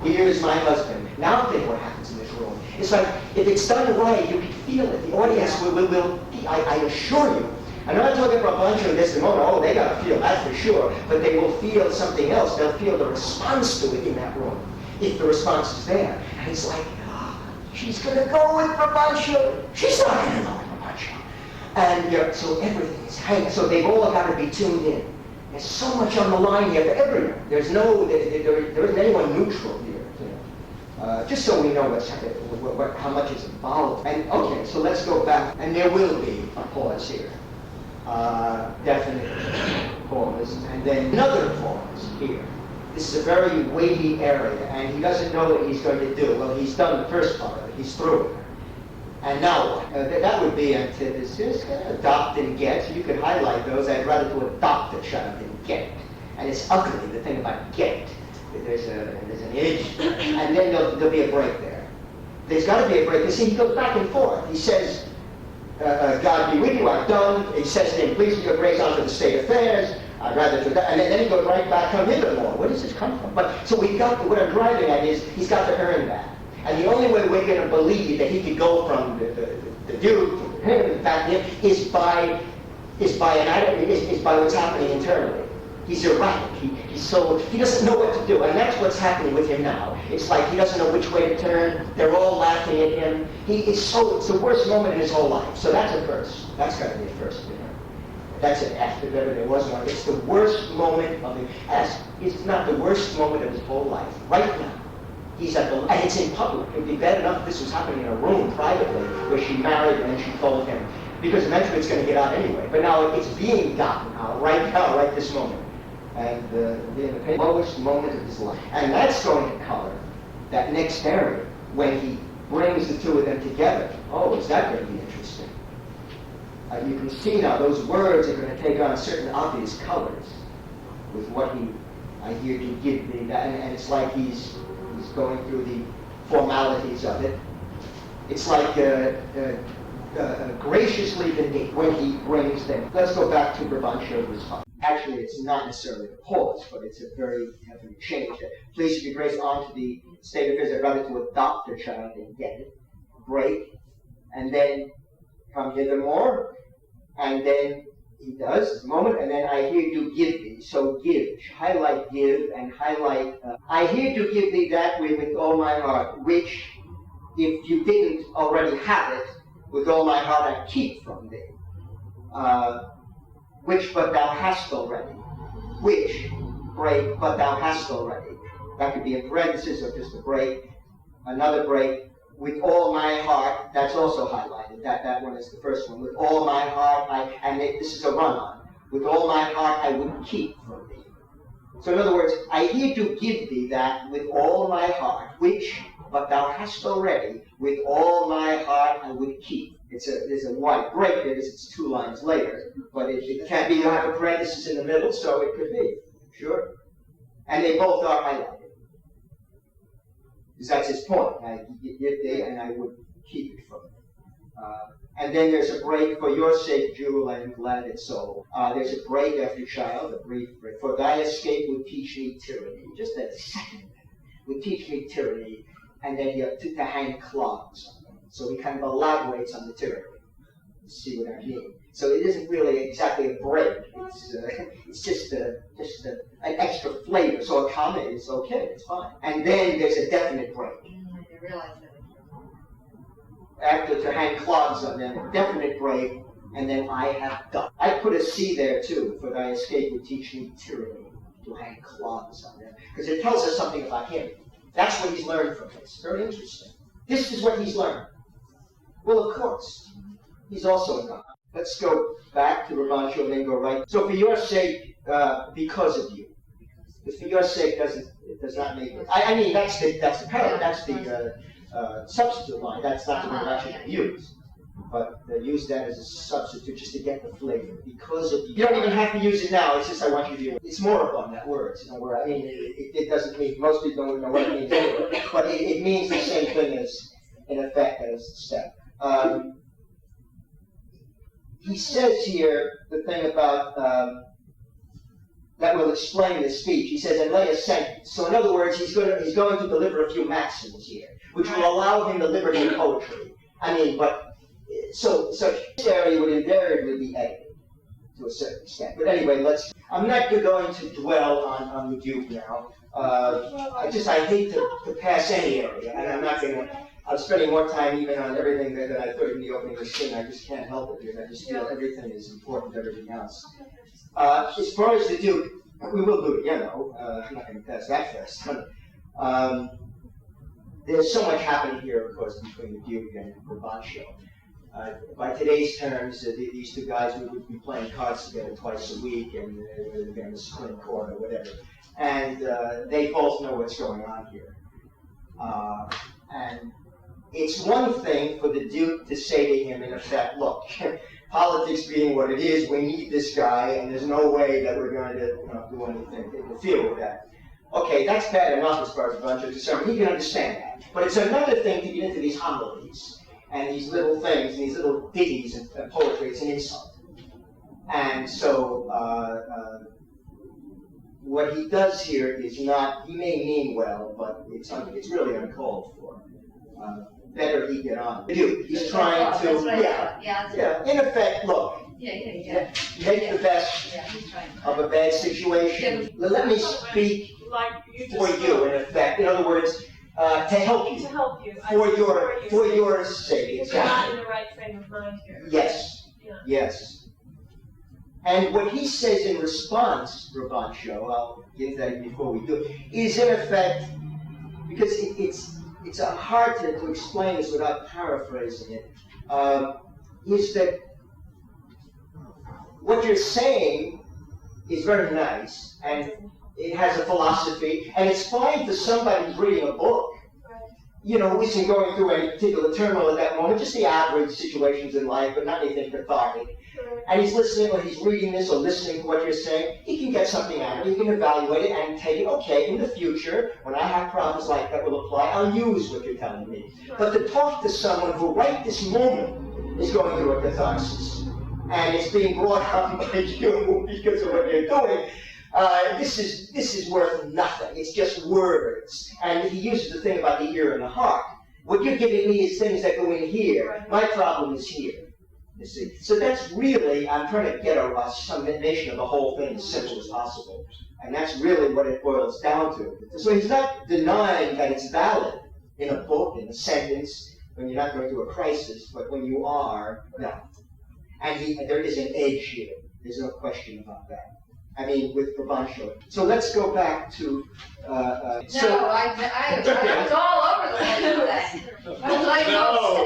[SPEAKER 1] here is my husband." Now think what happens in this room. It's like, if it's done right, you can feel it. The audience will I assure you. I'm not talking about Othello and Desdemona. Oh, they got to feel that for sure. But they will feel something else. They'll feel the response to it in that room, if the response is there. And it's like, she's going to go with Brabantio. She's not going to go with Brabantio. And so everything is hanging. So they've all got to be tuned in. There's so much on the line here for everyone. There isn't anyone neutral here. Just so we know how much is involved. And okay, so let's go back. And there will be a pause here. Definite pause. And then another pause here. This is a very weighty area, and he doesn't know what he's going to do. Well, he's done the first part of it. He's through it. And now what? That would be antithesis. Adopt and get. You could highlight those. I'd rather to adopt a child than get. And it's ugly, the thing about get. There's an edge, and then there'll be a break there. There's got to be a break. You see, he goes back and forth. He says, God be with you, I've done. He says to him, please your grace onto the state affairs. I'd rather do that. And then he goes right back, come hither more. Where does this come from? But so what I'm driving at is, he's got to earn that. And the only way we're going to believe that he could go from the Duke to him, back to him, is by what's happening internally. He's erratic. He doesn't know what to do, and that's what's happening with him now. It's like he doesn't know which way to turn. They're all laughing at him. It's the worst moment in his whole life. So that's a first. That's got to be a first. That's an F if ever there was one. It's the worst moment of him. It's not the worst moment of his whole life. Right now, he's at and it's in public. It would be bad enough if this was happening in a room privately where she married and then she told him, because eventually it's going to get out anyway. But now it's being gotten out right this moment. And the lowest moment of his life. And that's going to color that next area when he brings the two of them together. Oh, is that going to be interesting? You can see now those words are going to take on certain obvious colors with what I hear you give me. And it's like he's going through the formalities of it. It's like graciously when he brings them. Let's go back to Brabantio's response. Actually, it's not necessarily a pause, but it's a very heavy change. Please your grace onto the state of affairs, rather to adopt a child and get it, break, and then come hither more, and then he does, a moment, and then I hear you give thee. So give, highlight give, and highlight, I hear you give thee that way with all my heart, which, if you didn't already have it, with all my heart I keep from thee. Which but thou hast already. Which, break, but thou hast already. That could be in parentheses or just a break. Another break. With all my heart, that's also highlighted. That one is the first one. With all my heart, this is a run-on. With all my heart I would keep from thee. So in other words, I hear to give thee that with all my heart, which, but thou hast already, with all my heart I would keep. There's a wide break there, it's 2 lines later, but it can be, you have a parenthesis in the middle, so it could be, sure. And they both are highlighted. Because that's his point. I give thee and I would keep it from thee. And then there's a break, for your sake, jewel, I am glad it's so. There's a break after child, a brief break. For thy escape would teach me tyranny. Just that second would teach me tyranny. And then you have to hang clogs on them. So he kind of elaborates on the tyranny. You see what I mean? So it isn't really exactly a break. It's just an extra flavor. So a comma is okay, it's fine. And then there's a definite break.
[SPEAKER 4] I realize that.
[SPEAKER 1] After to hang clogs on them, a definite break, and then I have done. I put a C there too, for thy escape would teach me tyranny, to hang clogs on them. Because it tells us something about him. That's what he's learned from this. Very interesting. This is what he's learned. Well, of course, he's also God. Let's go back to Brabantio and then go right. So for your sake, because of you. But for your sake does not make it. I mean, that's the parallel. That's the substitute line. That's not the one that you use. but they use that as a substitute just to get the flavor. Because of, you don't even have to use it now, it's just I want you to be, it's moribund, that word. You know, where, I mean, it doesn't mean, most people don't know what it means anyway, but it means the same thing as, in effect, as step. He says here the thing about, that will explain this speech. He says, and lay a sentence. So in other words, he's going to deliver a few maxims here, which will allow him the liberty of poetry. I mean, but, so this area would invariably be edited to a certain extent. But anyway, I'm not going to dwell on the Duke now. I hate to pass any area, and I'm spending more time even on everything that I put in the opening scene. I just can't help it, because I just feel everything is important to everything else. As far as the Duke, we will do it again, though. I'm not going to pass that fast. There's so much happening here, of course, between the Duke and Brabantio. By today's terms, these two guys would be playing cards together twice a week, and they're going to Supreme Court or whatever. And they both know what's going on here. And it's one thing for the Duke to say to him, in effect, look, politics being what it is, we need this guy, and there's no way that we're going to do anything to interfere with that. Okay, that's bad enough as far as Brabantio is concerned. He can understand that. But it's another thing to get into these homilies and these little things, and these little ditties and poetry. It's an insult. And so what he does here is not, he may mean well, but it's really uncalled for. Better he get on. He's trying to, in effect, look, make the best of a bad situation. Let me speak for you, in effect. In other words, to help you.
[SPEAKER 2] To help you.
[SPEAKER 1] For your sake,
[SPEAKER 2] exactly. You're not in the right frame of mind here.
[SPEAKER 1] Yes.
[SPEAKER 2] Yeah.
[SPEAKER 1] Yes. And what he says in response, Brabantio, I'll get that before we do, is in effect, because it's hard to explain this without paraphrasing it, is that what you're saying is very nice, and it has a philosophy, and it's fine for somebody who's reading a book, who isn't going through any particular turmoil at that moment, just the average situations in life, but not anything cathartic. And he's listening, or he's reading this, or listening to what you're saying. He can get something out of it. He can evaluate it and take it. Okay, in the future, when I have problems like that will apply, I'll use what you're telling me. But to talk to someone who right this moment is going through a catharsis, and it's being brought up by you because of what you're doing, this is worth nothing. It's just words. And he uses the thing about the ear and the heart. What you're giving me is things that go in here. My problem is here. You see? So that's really, I'm trying to get a summation of the whole thing as simple as possible. And that's really what it boils down to. So he's not denying that it's valid in a book, in a sentence, when you're not going through a crisis, but when you are, no. And there is an edge here. There's no question about that. I mean, with Brabantio. So let's go back to.
[SPEAKER 4] I was all over the place with that. I was like,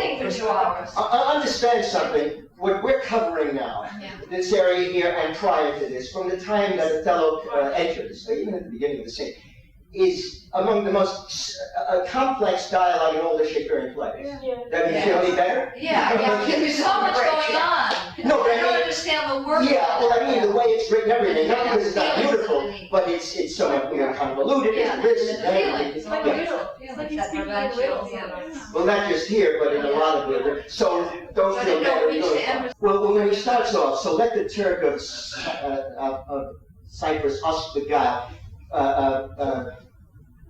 [SPEAKER 4] sitting for 2 hours.
[SPEAKER 1] Understand something. What we're covering now, this area here, and prior to this, from the time that Othello enters, even at the beginning of the scene, is among the most complex dialogue in all the Shakespearean plays. That you feel any better?
[SPEAKER 4] There's so much going on.
[SPEAKER 1] No, but
[SPEAKER 4] I don't understand the words.
[SPEAKER 1] I mean the way it's written, everything. Not because it's not beautiful, but it's so convoluted.
[SPEAKER 2] It's like a riddle. It's like he's speaking in riddles.
[SPEAKER 1] Well, not just here, but in a lot of it. So don't feel better. Well, when he starts off, so let the Turk of Cyprus us beguile.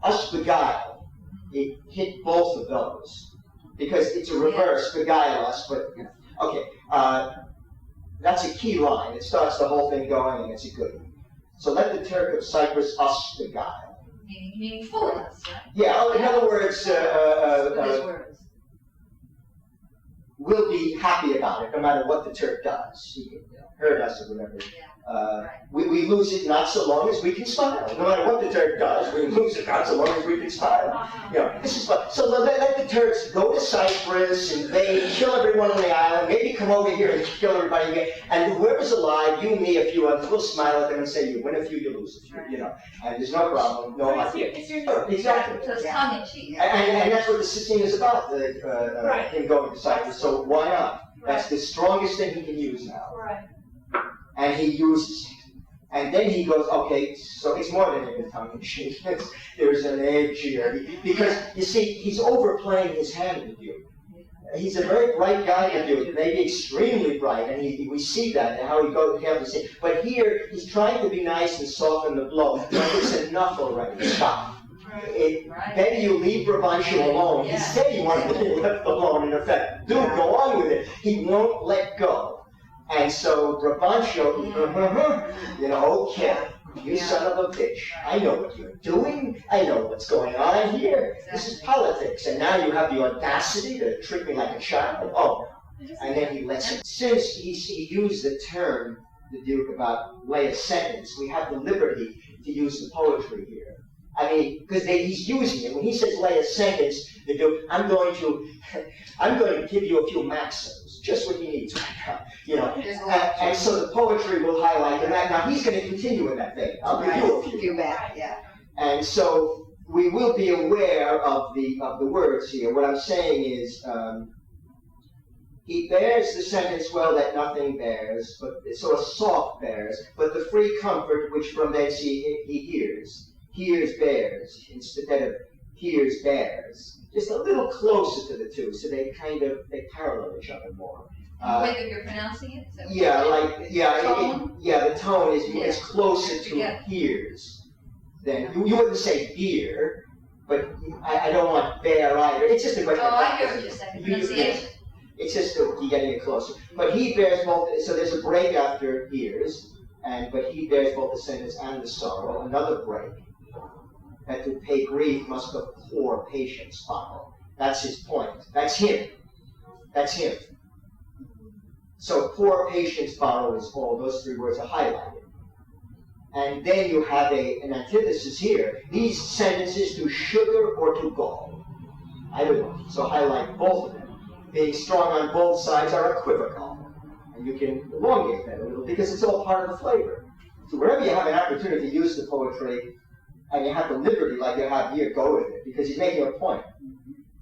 [SPEAKER 1] Us beguile. It hit both of those because it's a reverse beguile us, but okay. That's a key line. It starts the whole thing going, and it's a good one. So let the Turk of Cyprus us beguile.
[SPEAKER 4] Meaning fool us, right?
[SPEAKER 1] Yeah. In other words, we'll be happy about it, no matter what the Turk does. He can hurt us or whatever. We lose it not so long as we can smile. No matter what the Turk does, we lose it not so long as we can smile. This is fun. So let the Turks go to Cyprus, invade, kill everyone on the island, maybe come over here and kill everybody again. And whoever's alive, you, me, a few others, we'll smile at them and say, you win a few, you lose a few, And there's no problem, no hard feelings. Exactly.
[SPEAKER 4] So it's tongue in cheek.
[SPEAKER 1] And that's what the scene is about, him going to Cyprus. So why not? That's the strongest thing he can use now.
[SPEAKER 2] Right.
[SPEAKER 1] And he uses it. And then he goes, okay, so it's more than a tongue in cheek. There's an edge here. Because, you see, he's overplaying his hand with you. He's a very bright guy to do, maybe extremely bright, and we see that and how he goes to say. But here, he's trying to be nice and soften the blow. But it's enough already. Stop. Then you leave Brabantio alone. He said he wanted to be left alone, in effect. Dude, go on with it. He won't let go. And so Brabantio, okay, you son of a bitch. I know what you're doing. I know what's going on here. This is politics. And now you have the audacity to treat me like a child. Oh, and then he lets it. Since he used the term, the Duke, about lay a sentence, we have the liberty to use the poetry here. I mean, because he's using it. When he says lay a sentence, the Duke, I'm going to give you a few maxims, just what he needs right now, And so the poetry will highlight that. Now he's going to continue in that vein. I'll give you a few back, And so we will be aware of the words here. What I'm saying is, he bears the sentence well that nothing bears, but so a soft bears, but the free comfort which from thence he hears bears, instead of hears bears. Just a little closer to the two, so they parallel each other more.
[SPEAKER 4] The way that you're pronouncing it?
[SPEAKER 1] The tone is closer to hears than, you wouldn't say beer, but I don't want bear either. It's just a question.
[SPEAKER 4] Oh, I hear what you're saying. Pronunciation.
[SPEAKER 1] It's just getting it closer. But he bears both, so there's a break after hears, but he bears both the sentence and the sorrow, another break. That to pay grief must the poor patience follow. That's his point. That's him. So poor patience follow is all those three words are highlighted. And then you have an antithesis here. These sentences to sugar or to gall. I don't know. So highlight both of them. Being strong on both sides are equivocal. And you can elongate that a little because it's all part of the flavor. So wherever you have an opportunity to use the poetry, and you have the liberty like you have here, go with it, because he's making a point.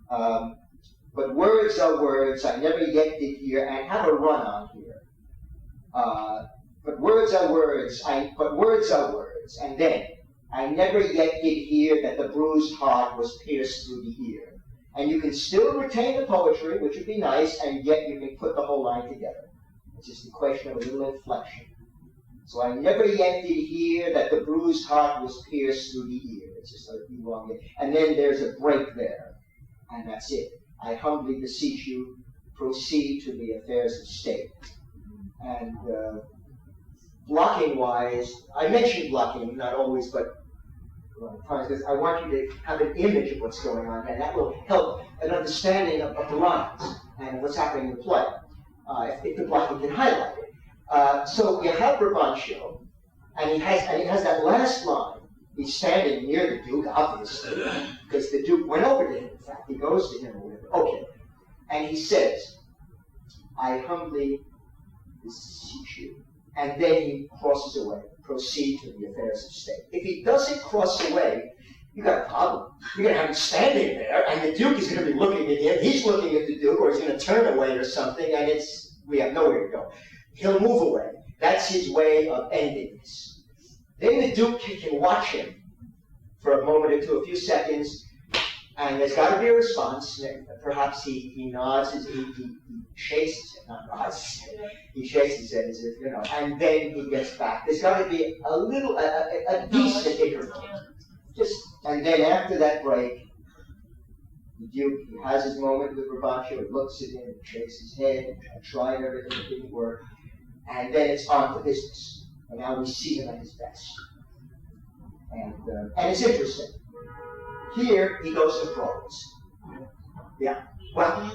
[SPEAKER 1] But words are words, I never yet did hear, and have a run on here. But words are words, and then, I never yet did hear that the bruised heart was pierced through the ear. And you can still retain the poetry, which would be nice, and yet you can put the whole line together. It's just a question of a little inflection. So I never yet did hear that the bruised heart was pierced through the ear. It's just like elongate. And then there's a break there. And that's it. I humbly beseech you, proceed to the affairs of state. And blocking-wise, I mentioned blocking, not always, but times, because I want you to have an image of what's going on, and that will help an understanding of the lines and what's happening in the play, if the blocking can highlight it. So you have Brabantio, and he has that last line. He's standing near the Duke, obviously, because the Duke went over to him. In fact, he goes to him or whatever. Okay, and he says, "I humbly beseech you," and then he crosses away. Proceed to the affairs of state. If he doesn't cross away, you got a problem. You're going to have him standing there, and the Duke is going to be looking at him. He's looking at the Duke, or he's going to turn away or something, and we have nowhere to go. He'll move away. That's his way of ending this. Then the Duke can watch him for a moment or two, a few seconds, and there's got to be a response. Perhaps he nods, he shakes his head, not nods, he shakes his head as if, and then he gets back. There's got to be a little, a decent interval. And then after that break, the Duke, he has his moment with Brabantio, he looks at him, shakes his head, tried everything, it didn't work. And then it's on to business. And now we see him at his best. And it's interesting. Here, he goes to prose. Yeah. Well,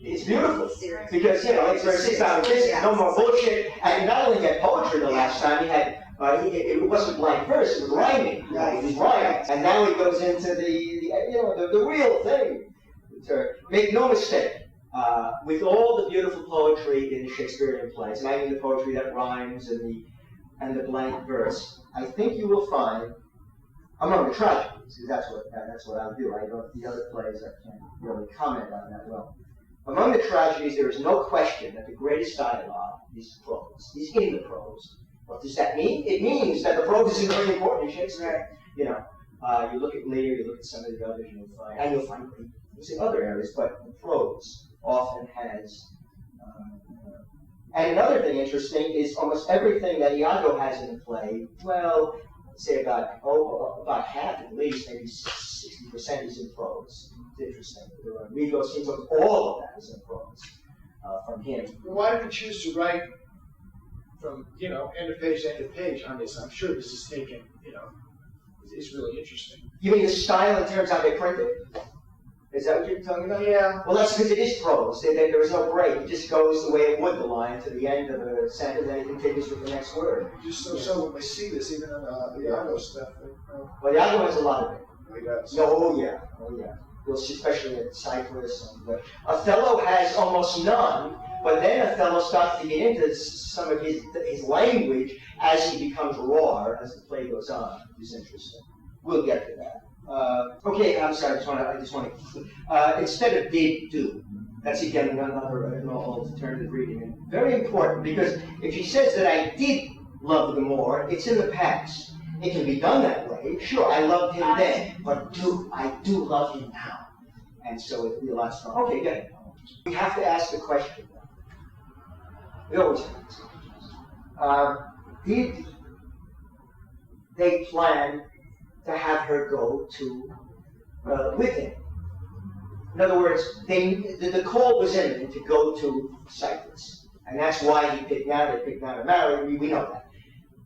[SPEAKER 1] it's beautiful. Because, it's very profound. No more bullshit. And not only had poetry the last time, he had, it wasn't blank verse, it was rhyming. It was rhyming. And now he goes into the real thing. Make no mistake. With all the beautiful poetry in the Shakespearean plays, and I mean the poetry that rhymes and the blank verse, I think you will find among the tragedies, because that's what I do. The other plays I can't really comment on that well. Among the tragedies, there is no question that the greatest dialogue is prose, is in the prose. What does that mean? It means that the prose is very important in Shakespeare. You know, you look at Lear, you look at some of the others, and you'll find things in other areas, but the prose often has. And another thing interesting is almost everything that Iago has in the play, well, say about half at least, maybe 60% is in prose. It's interesting. Rodrigo seems like all of that is in prose from him.
[SPEAKER 3] Well, why did you choose to write from, end of page on this? I'm sure this is taken, it's really interesting.
[SPEAKER 1] You mean the style in terms of how they print it? Is that what you're talking about?
[SPEAKER 3] Yeah.
[SPEAKER 1] Well, that's because it is prose. There is no break. It just goes the way it would, the line, to the end of a sentence, and it continues with the next word.
[SPEAKER 3] Just so when we see this, even in the Iago stuff.
[SPEAKER 1] Well, Iago has a lot of it.
[SPEAKER 3] He does.
[SPEAKER 1] Oh, yeah. You'll see, especially at Cyprus. Othello has almost none, but then Othello starts to get into some of his language as he becomes rawer, as the play goes on. It's interesting. We'll get to that. Okay, I'm sorry, I just want to instead of did, do. That's again another alternative reading. And very important, because if she says that I did love them more, it's in the past. It can be done that way. Sure, I loved him then, but I do love him now. And so it would be a lot stronger. Okay, good. We have to ask the question. We always have to ask the question. Did they plan to have her go to with him? In other words, the call was imminent to go to Cyprus, and that's why they picked now to marry. We know that.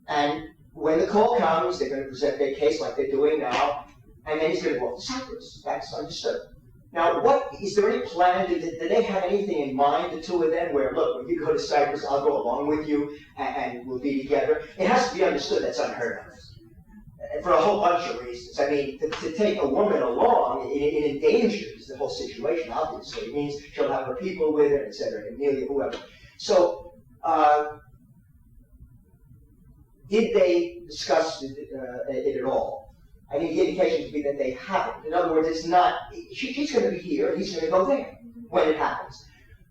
[SPEAKER 1] And when the call comes, they're going to present their case like they're doing now, and then he's going to go to Cyprus. That's understood. Now, is there any plan? Did they have anything in mind, the two of them, where, look, when you go to Cyprus, I'll go along with you, and we'll be together? It has to be understood that's unheard of. For a whole bunch of reasons. I mean, to take a woman along, it endangers the whole situation, obviously. It means she'll have her people with her, etc., Amelia, whoever. So, did they discuss it at all? I think the indication would be that they haven't. In other words, it's not, she's going to be here, and he's going to go there when it happens.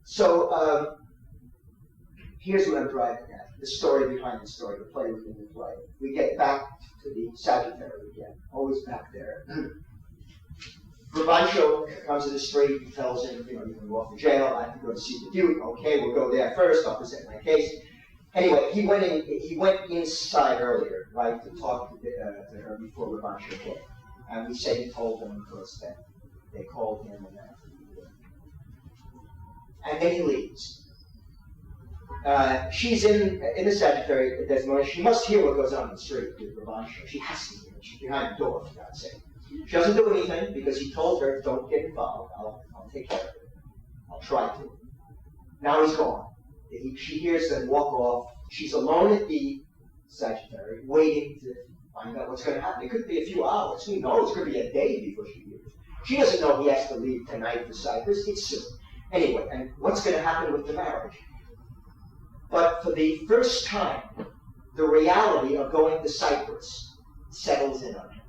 [SPEAKER 1] So, here's what I'm driving at. The story behind the story, the play within the play. We get back to the Sagittary again, always back there. Brabantio comes to the street and tells him, you can go off to jail, I have to go to see the Duke. Okay, we'll go there first, I'll present my case. Anyway, he went inside earlier, right, to talk to her before Brabantio came. And we say he told them, of course, that they called him and then he leaves. She's in the Sagittary, Desdemona. She must hear what goes on in the street with Brabantio. She has to hear it. She's behind the door, for God's sake. She doesn't do anything because he told her, don't get involved. I'll take care of it. I'll try to. Now he's gone. She hears them walk off. She's alone at the Sagittary, waiting to find out what's going to happen. It could be a few hours. Who knows? It could be a day before she hears. She doesn't know he has to leave tonight for Cyprus. It's soon. Anyway, and what's going to happen with the marriage? But for the first time, the reality of going to Cyprus settles in on him.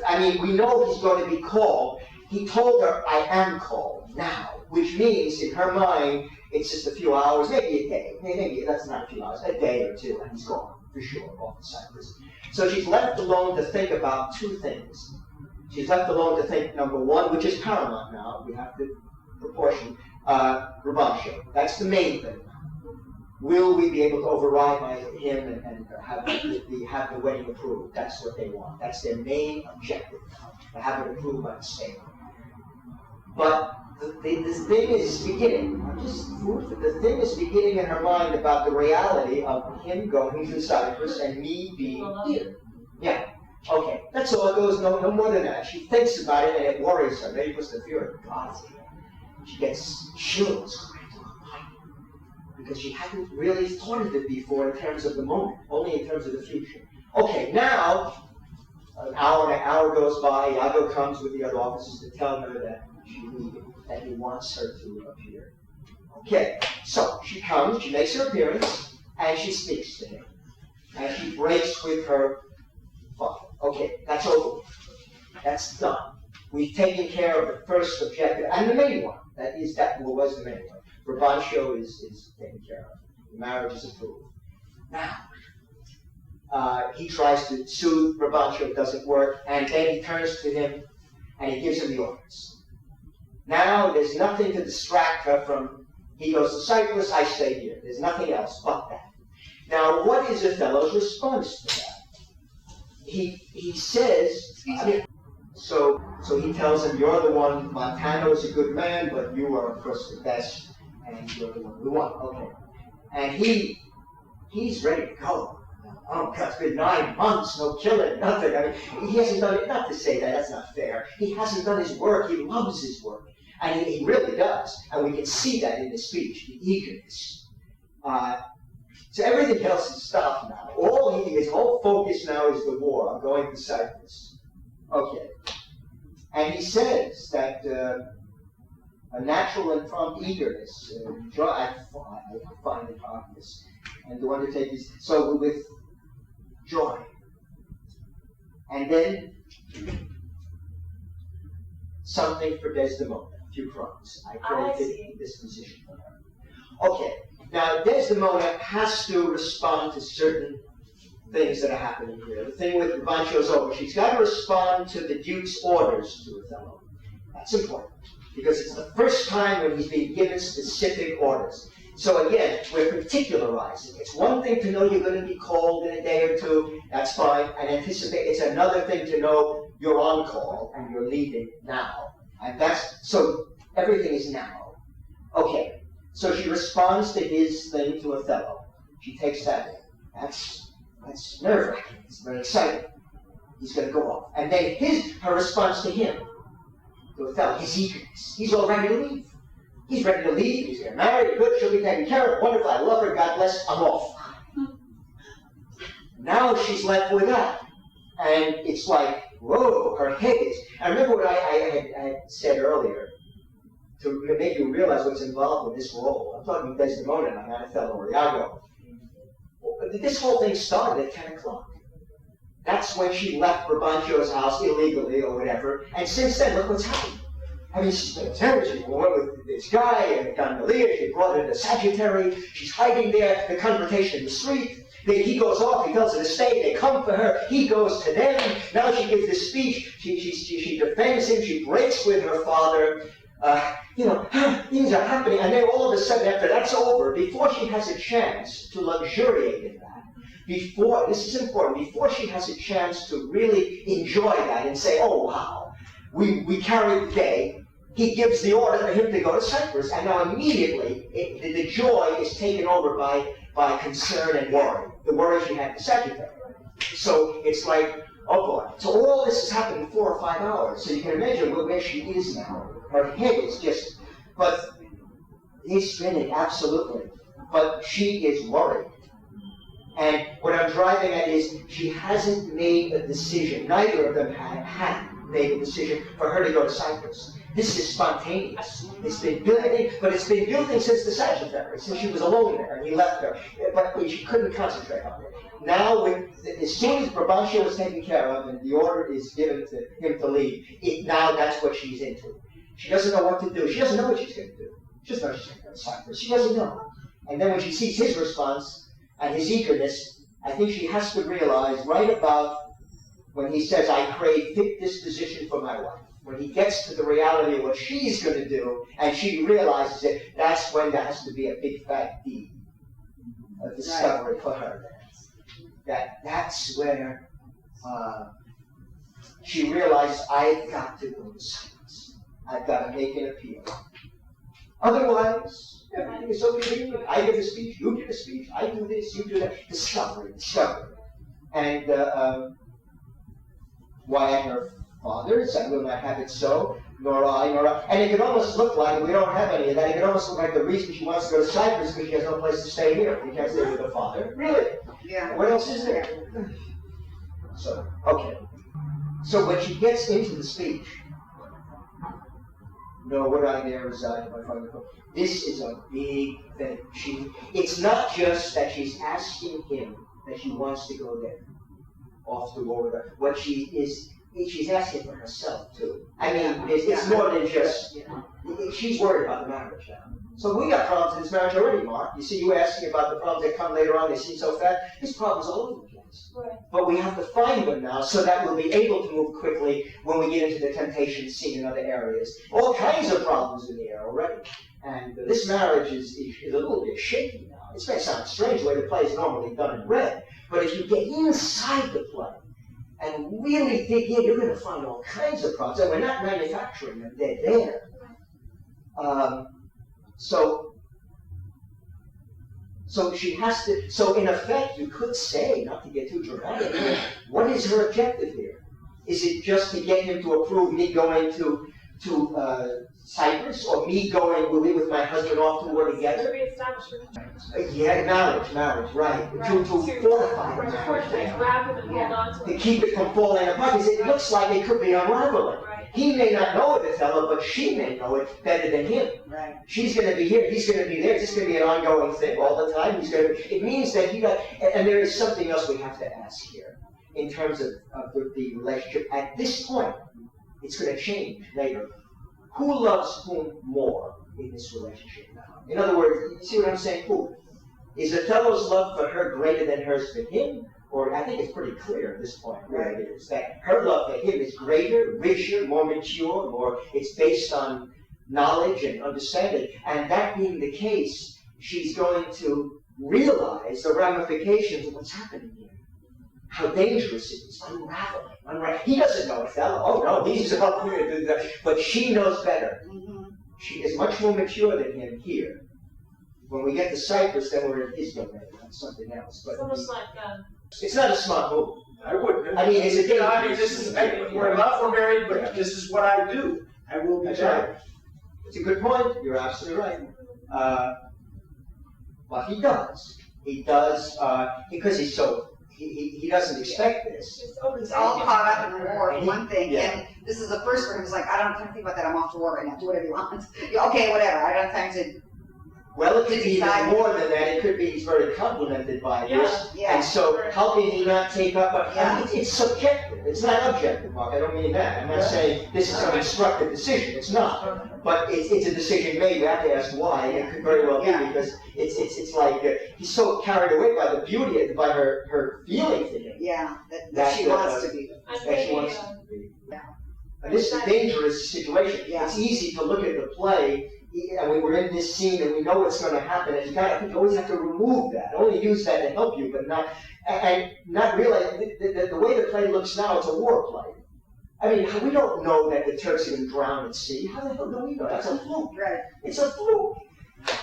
[SPEAKER 1] I mean, we know he's going to be called. He told her, I am called now, which means in her mind, it's just a few hours, maybe a day. Maybe that's not a few hours, a day or two, and he's gone, for sure, off to Cyprus. So she's left alone to think about two things. She's left alone to think, number one, which is paramount now, we have to proportion, Brabantio. That's the main thing. Will we be able to override him and have the wedding approved? That's what they want. That's their main objective now, to have it approved by the state. But this thing is beginning. The thing is beginning in her mind about the reality of him going to Cyprus and me being here. Yeah. Okay. That's all it goes. No more than that. She thinks about it and it worries her. Maybe because the fear of God's here. She gets chills. Because she hadn't really thought of it before in terms of the moment, only in terms of the future. Okay, now, an hour goes by, Iago comes with the other officers to tell her that that he wants her to appear. Okay, so she comes, she makes her appearance, and she speaks to him. And she breaks with her father. Okay, that's over. That's done. We've taken care of the first objective, and the main one. That was the main one. Brabantio is taken care of. The marriage is approved. Now, he tries to soothe Brabantio, it doesn't work, and then he turns to him and he gives him the orders. Now, there's nothing to distract her from, he goes to Cyprus, I stay here. There's nothing else but that. Now, what is Othello's response to that? He says, so he tells him, you're the one, Montano is a good man, but you are, of course, the best, and you're the one we want. Okay. And he's ready to go. Oh, God, it's been 9 months, no killing, nothing. I mean, he hasn't done it, not to say that, that's not fair. He hasn't done his work, he loves his work. And he really does. And we can see that in his speech, the eagerness. So everything else is stopped now. His whole focus now is the war. I'm going to Cyprus. Okay. And he says that a natural and prompt eagerness, I find it obvious, and to undertake this, so with joy. And then something for Desdemona, a few crumbs. I created this position for her. Okay. Now, Desdemona has to respond to certain things that are happening here. The thing with Brabantio's over. She's got to respond to the Duke's orders to Othello. That's important, because it's the first time when he's being given specific orders. So again, we're particularizing. It's one thing to know you're going to be called in a day or two, that's fine, and anticipate. It's another thing to know you're on call and you're leaving now. And so everything is now. Okay. So she responds to his thing to Othello. She takes that in. That's nerve-wracking. It's very exciting. He's going to go off. And then her response to him, to Othello, his eagerness. He's all ready to leave. He's ready to leave. He's going to marry. Good. She'll be taken care of. Wonderful. I love her. God bless. I'm off. Now she's left with that. And it's like, whoa, her head is. I remember what I had said earlier, to make you realize what's involved in this role. I'm talking Desdemona, and I'm not Othello or Iago. This whole thing started at 10 o'clock. That's when she left Brabantio's house illegally or whatever. And since then, look what's happened. I mean, she's been a terror. She went with this guy and Gandalia. She brought her to Sagittary. She's hiding there. The confrontation in the street. He goes off. He tells her to stay. They come for her. He goes to them. Now she gives this speech. She defends him. She breaks with her father. Things are happening, and then all of a sudden, after that's over, before she has a chance to luxuriate in that, this is important, before she has a chance to really enjoy that and say, oh, wow, we carried the day, he gives the order for him to go to Cyprus, and now immediately, the joy is taken over by concern and worry, the worry she had in Sagittary. So it's like, oh boy. So all this has happened in 4 or 5 hours, so you can imagine where she is now. Her head is just, but he's spinning, absolutely. But she is worried. And what I'm driving at is she hasn't made a decision. Neither of them had made a decision for her to go to Cyprus. This is spontaneous. It's been building, but it's been building since the Sagittary, since she was alone there and he left her. But she couldn't concentrate on it. Now, as soon as Brabantio is taken care of and the order is given to him to leave, now that's what she's into. She doesn't know what to do. She doesn't know what she's going to do. She doesn't know she's going to go to Cyprus. She doesn't know. And then when she sees his response and his eagerness, I think she has to realize right about when he says, I crave fit disposition for my wife. When he gets to the reality of what she's going to do, and she realizes it, that's when there has to be a big fat deed of discovery for her. That's where she realizes, I've got to go to Cyprus. I've got to make an appeal. Otherwise, everything is so convenient. I give a speech, you give a speech, I do this, you do that. Discovery. And why and her father said, will not have it so, nor I. And it could almost look like, we don't have any of that, it could almost look like the reason she wants to go to Cyprus is because she has no place to stay here. We can't stay with her father. Really? Yeah. What else is there? So, okay. So when she gets into the speech, no, would I there reside if I find the book? This is a big thing. It's not just that she's asking him that she wants to go there, off to war with her. What she is she's asking for herself too. I mean, it's more than just, she's worried about the marriage now. So we got problems in this marriage already, Mark. You see, you asking about the problems that come later on, they seem so fast. There's problems all over the place.
[SPEAKER 2] Right.
[SPEAKER 1] But we have to find them now so that we'll be able to move quickly when we get into the temptation scene in other areas. All kinds of problems in the air already. And this marriage is a little bit shaky now. It may sound strange the way the play is normally done in red, but if you get inside the play and really dig in, you're going to find all kinds of problems. And we're not manufacturing them, they're there. So she has to, so in effect, you could say, not to get too dramatic, what is her objective here? Is it just to get him to approve me going to Cyprus, or me going, we'll be with my husband off to war together?
[SPEAKER 2] To reestablish
[SPEAKER 1] Yeah, marriage, right. To fortify it.
[SPEAKER 2] rather than hold on to
[SPEAKER 1] To
[SPEAKER 2] it.
[SPEAKER 1] keep it from falling apart, because it looks like it could be unraveling.
[SPEAKER 2] Right.
[SPEAKER 1] He may not know it, Othello, but she may know it better than him.
[SPEAKER 5] Right.
[SPEAKER 1] She's going to be here, he's going to be there. It's just going to be an ongoing thing all the time. It means that and there is something else we have to ask here in terms of the relationship. At this point, it's going to change later. Who loves whom more in this relationship now? In other words, you see what I'm saying? Who? Is Othello's love for her greater than hers for him? Or I think it's pretty clear at this point, really, is that her love for him is greater, richer, more mature, it's based on knowledge and understanding. And that being the case, she's going to realize the ramifications of what's happening here. How dangerous it is, unraveling. He doesn't know Othello. Oh no, he's about to, but she knows better. She is much more mature than him here. When we get to Cyprus, then we're in his domain, not something else. But
[SPEAKER 2] It's almost like,
[SPEAKER 1] it's not a smart move.
[SPEAKER 3] I wouldn't.
[SPEAKER 1] I mean, it's a
[SPEAKER 3] we're in love, we're married, but this is what I do. I will be
[SPEAKER 1] That's
[SPEAKER 3] married.
[SPEAKER 1] right. It's a good point. You're absolutely right. Well, he does. He does because he's so. He doesn't expect this.
[SPEAKER 5] He's all caught up in the war,
[SPEAKER 1] And
[SPEAKER 5] one thing,
[SPEAKER 1] yeah.
[SPEAKER 5] and this is the first for him. He's like, I don't have time to think about that. I'm off to war right now. Do whatever you want. Okay, whatever. I don't have time to.
[SPEAKER 1] Well, it could be even
[SPEAKER 5] Decide.
[SPEAKER 1] more than that. It could be he's very complimented by this.
[SPEAKER 5] Yeah.
[SPEAKER 1] And so helping me not take up,
[SPEAKER 5] Yeah.
[SPEAKER 1] it's subjective. It's not objective, Mark. I don't mean that. I'm not saying this is some instructive decision. It's not. But it's a decision made. We have to ask why. It could very well be because it's like he's so carried away by the beauty, by her feeling for him.
[SPEAKER 5] Yeah, that she wants to be.
[SPEAKER 1] That she wants to be.
[SPEAKER 5] Yeah.
[SPEAKER 1] And this is a dangerous situation.
[SPEAKER 5] Yeah.
[SPEAKER 1] It's easy to look at the play. I mean, we're in this scene and we know what's going to happen, and you always have to remove that. Only use that to help you, but not realize the way the play looks now. It's a war play. I mean, we don't know that the Turks are going to drown at sea. How the hell do we know? That's a fluke.
[SPEAKER 5] Right.
[SPEAKER 1] It's a fluke.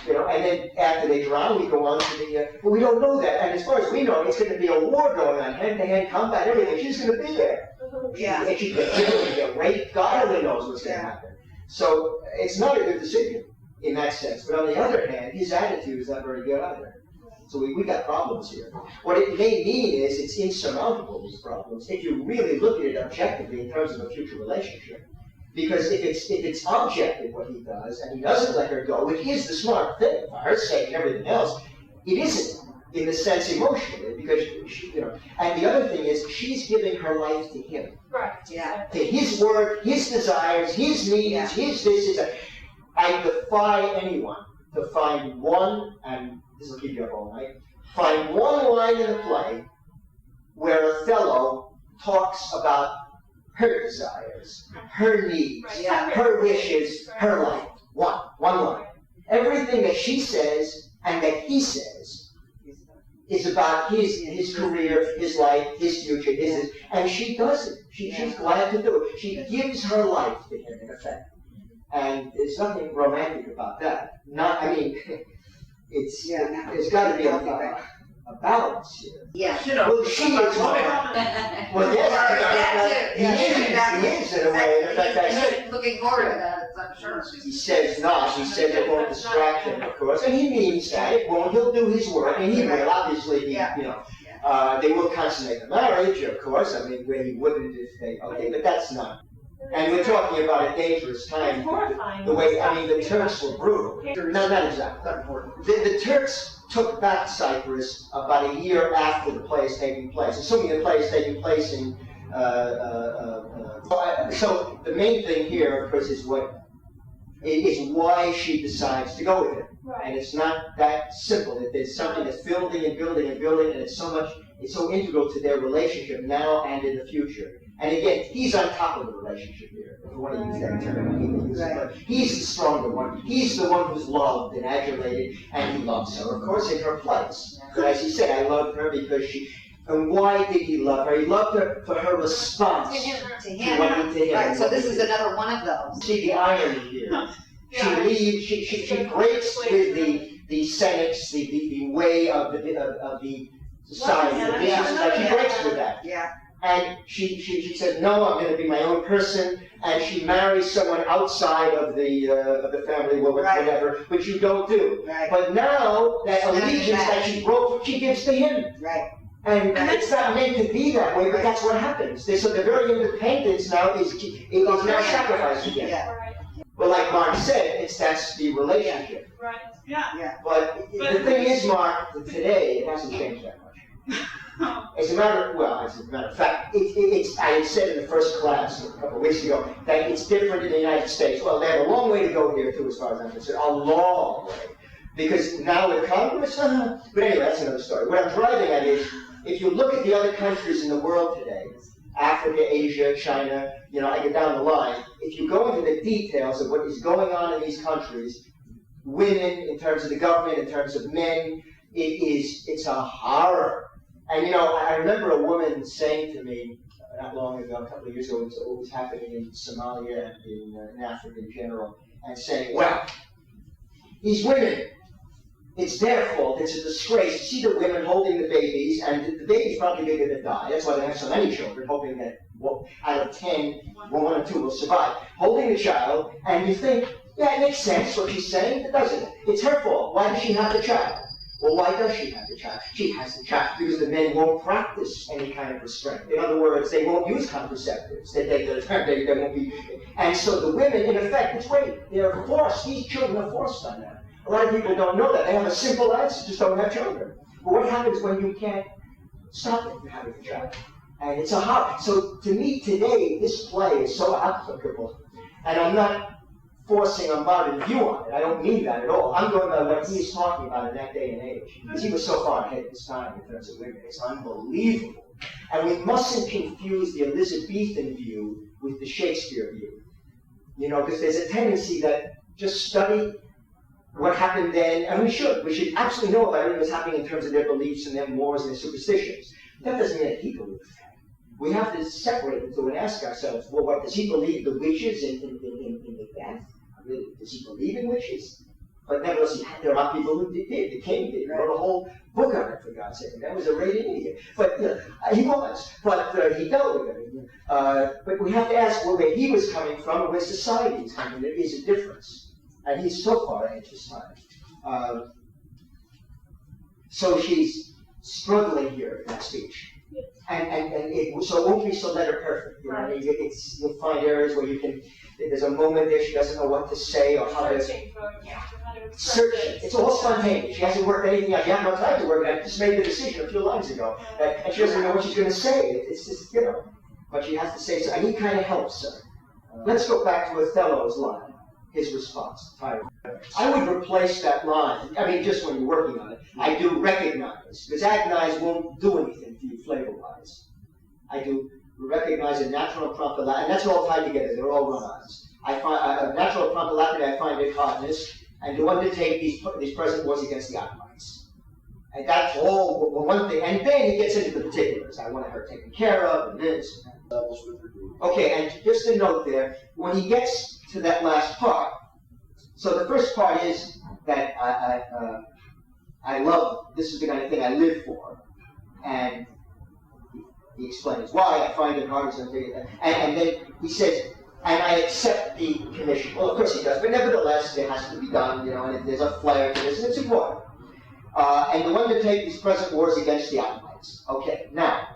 [SPEAKER 1] And then after they drown, we go on to but we don't know that. And as far as we know, it's going to be a war going on, hand-to-hand combat, everything. She's going to be there.
[SPEAKER 5] Yeah.
[SPEAKER 1] And she get killed and get raped. God only knows what's going to happen. So it's not a good decision in that sense. But on the other hand, his attitude is not very good either. So we got problems here. What it may mean is it's insurmountable, these problems, if you really look at it objectively in terms of a future relationship. Because if it's objective what he does, and he doesn't let her go, which is the smart thing, for her sake and everything else, it isn't in the sense emotionally, because and the other thing is she's giving her life to him.
[SPEAKER 2] right.
[SPEAKER 5] Yeah.
[SPEAKER 1] To his word, his desires, his needs, his this. I defy anyone to find one, and this will keep you up all night, find one line in the play where Othello talks about her desires, her needs,
[SPEAKER 2] Right.
[SPEAKER 1] her wishes, her life. One line. Everything that she says and that he says is about his career, his life, his future, and she does it. She's glad to do it. She gives her life to him, in effect. And there's nothing romantic about that. There's got to be a balance here.
[SPEAKER 5] Yeah.
[SPEAKER 1] Well, she is well, yes, he is in a way. In fact, I said,
[SPEAKER 5] Looking forward to that, I'm sure.
[SPEAKER 1] he says not. He says it won't distract him, of course, and he means that it won't. He'll do his work, and he will obviously be, they will consummate the marriage, of course. I mean, where he wouldn't if they. Okay, but that's not. And we're talking about a dangerous time.
[SPEAKER 2] It's horrifying.
[SPEAKER 1] The way, the Turks were brutal. No, not exactly. Not important. The Turks took back Cyprus about a year after the play is taking place. Assuming the play is taking place in So the main thing here, of course, is why she decides to go with him.
[SPEAKER 2] Right.
[SPEAKER 1] And it's not that simple. There's something that's building and building and building, and it's so integral to their relationship now and in the future. And again, he's on top of the relationship here. If you want to use that term, but he's the stronger one. He's the one who's loved and adulated, and he loves her, of course, in her place. But as he said, I loved her because she. And why did he love her? He loved her for her response
[SPEAKER 5] To him.
[SPEAKER 1] to him.
[SPEAKER 5] Right, so this is another one of those.
[SPEAKER 1] See the irony here. She breaks with the Senex, the way of the society. She breaks with that.
[SPEAKER 5] Yeah.
[SPEAKER 1] And she said, no, I'm going to be my own person. And she marries someone outside of the family, whatever, which you don't do.
[SPEAKER 5] Right.
[SPEAKER 1] But now that allegiance that she broke, she gives to him.
[SPEAKER 5] Right.
[SPEAKER 1] And it's not meant to be that way, but that's what happens. So the very independence now is now sacrificed again.
[SPEAKER 5] Yeah.
[SPEAKER 2] Right.
[SPEAKER 1] Well, like Mark said, that's the relationship.
[SPEAKER 2] Right. Yeah.
[SPEAKER 5] Yeah.
[SPEAKER 1] But the thing is, Mark, today it hasn't changed that much. As a matter of fact, I had said in the first class a couple of weeks ago that it's different in the United States. Well, they have a long way to go here, too, as far as I'm concerned. A long way. Because now with Congress, but anyway, that's another story. What I'm driving at is, if you look at the other countries in the world today, Africa, Asia, China, I get down the line, if you go into the details of what is going on in these countries, women, in terms of the government, in terms of men, it's a horror. And I remember a woman saying to me not long ago, a couple of years ago, what was happening in Somalia and in Africa in general, and saying, well, these women, it's their fault, it's a disgrace. See the women holding the babies, and the baby's probably going to die. That's why they have so many children, hoping that out of 10, 1 or 2 will survive. Holding the child, and you think, yeah, it makes sense what she's saying, doesn't it? It's her fault. Why does she have the child? Well, why does she have the child? She has the child because the men won't practice any kind of restraint. In other words, they won't use contraceptives. They won't be. And so the women, in effect, it's rape. They're forced. These children are forced on them. A lot of people don't know that. They have a simple answer, just don't have children. But what happens when you can't stop it from having a child? And it's a hard. So to me today, this play is so applicable. And I'm not forcing a modern view on it. I don't mean that at all. I'm going by what he is talking about in that day and age. Because he was so far ahead of his time in terms of women. It's unbelievable. And we mustn't confuse the Elizabethan view with the Shakespeare view. Because there's a tendency that just study what happened then, and we should absolutely know about everything that's happening in terms of their beliefs and their mores and their superstitions. That doesn't mean that he believed that. We have to separate them and ask ourselves, well, what does he believe the witches in the death? Really, does he believe in witches? But nevertheless, there are people who did. The king did. He wrote a whole book on it, for God's sake. And that was a raving idiot. But he was. But he dealt with it. But we have to ask where he was coming from and where society is coming from. There is a difference. And he's so far ahead of his time. So she's struggling here in that speech. So it won't be so letter perfect. You'll find areas where there's a moment there she doesn't know what to say or how to. Searching. It's all spontaneous. She hasn't worked anything out. She had no time to work it out. Just made the decision a few lines ago. And she doesn't know what she's going to say. It's just, But she has to say so. And he kind of helps her. Let's go back to Othello's line. His response. I would replace that line. Just when you're working on it, I do recognize, because agonize won't do anything for you flavor-wise. I do recognize a natural and prompt Latin, and that's all tied together. They're all run-ons. I find a natural and prompt Latin. I find it hardness, and to undertake these present wars against the Ottomans. And that's all one thing. And then he gets into the particulars. I want her taken care of, and this. Okay, and just a note there, when he gets to that last part, so the first part is that I love, this is the kind of thing I live for, and he explains why I find it hard to and then he says, and I accept the commission. Well, of course he does, but nevertheless, it has to be done, and there's a flair to this, and it's important. And to undertake these present wars against the Ottomans. Okay, now,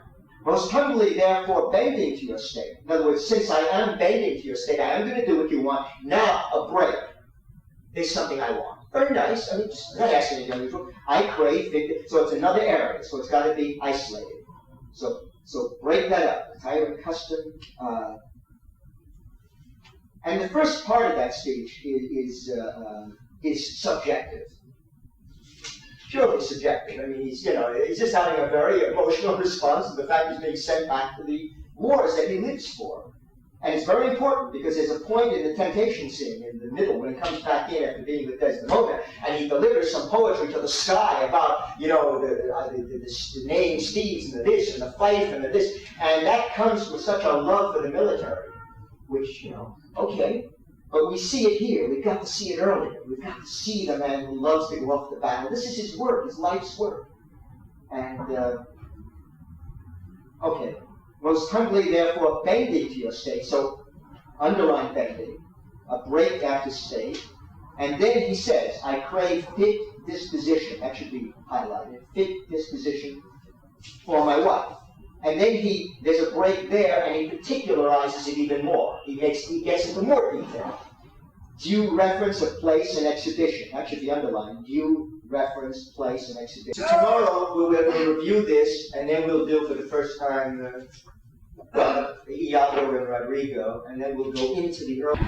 [SPEAKER 1] most humbly, therefore, bending to your state. In other words, since I am bending to your state, I am going to do what you want. Now, a break. There's something I want. Very nice. Just not asking anything unusual. I crave victory. So it's another area. So it's got to be isolated. So So break that up, tyrant custom. And the first part of that speech is subjective. Purely subjective. I mean, he's just having a very emotional response to the fact he's being sent back to the wars that he lives for. And it's very important because there's a point in the temptation scene in the middle when he comes back in after being with Desdemona, and he delivers some poetry to the sky about, the name Steve's and the this and the fife and the this, and that comes with such a love for the military, which, okay. But we see it here. We've got to see it earlier. We've got to see the man who loves to go off to battle. This is his work, his life's work. And, okay. Most humbly, therefore, bending to your state. So, underline bending. A break after state. And then he says, I crave fit disposition. That should be highlighted. Fit disposition for my wife. And then there's a break there, and he particularizes it even more. He gets into more detail. Due reference of place and exhibition. That should be underlined. Due reference, place, and exhibition. So tomorrow we'll review this, and then we'll do for the first time Iago and Rodrigo, and then we'll go into the early.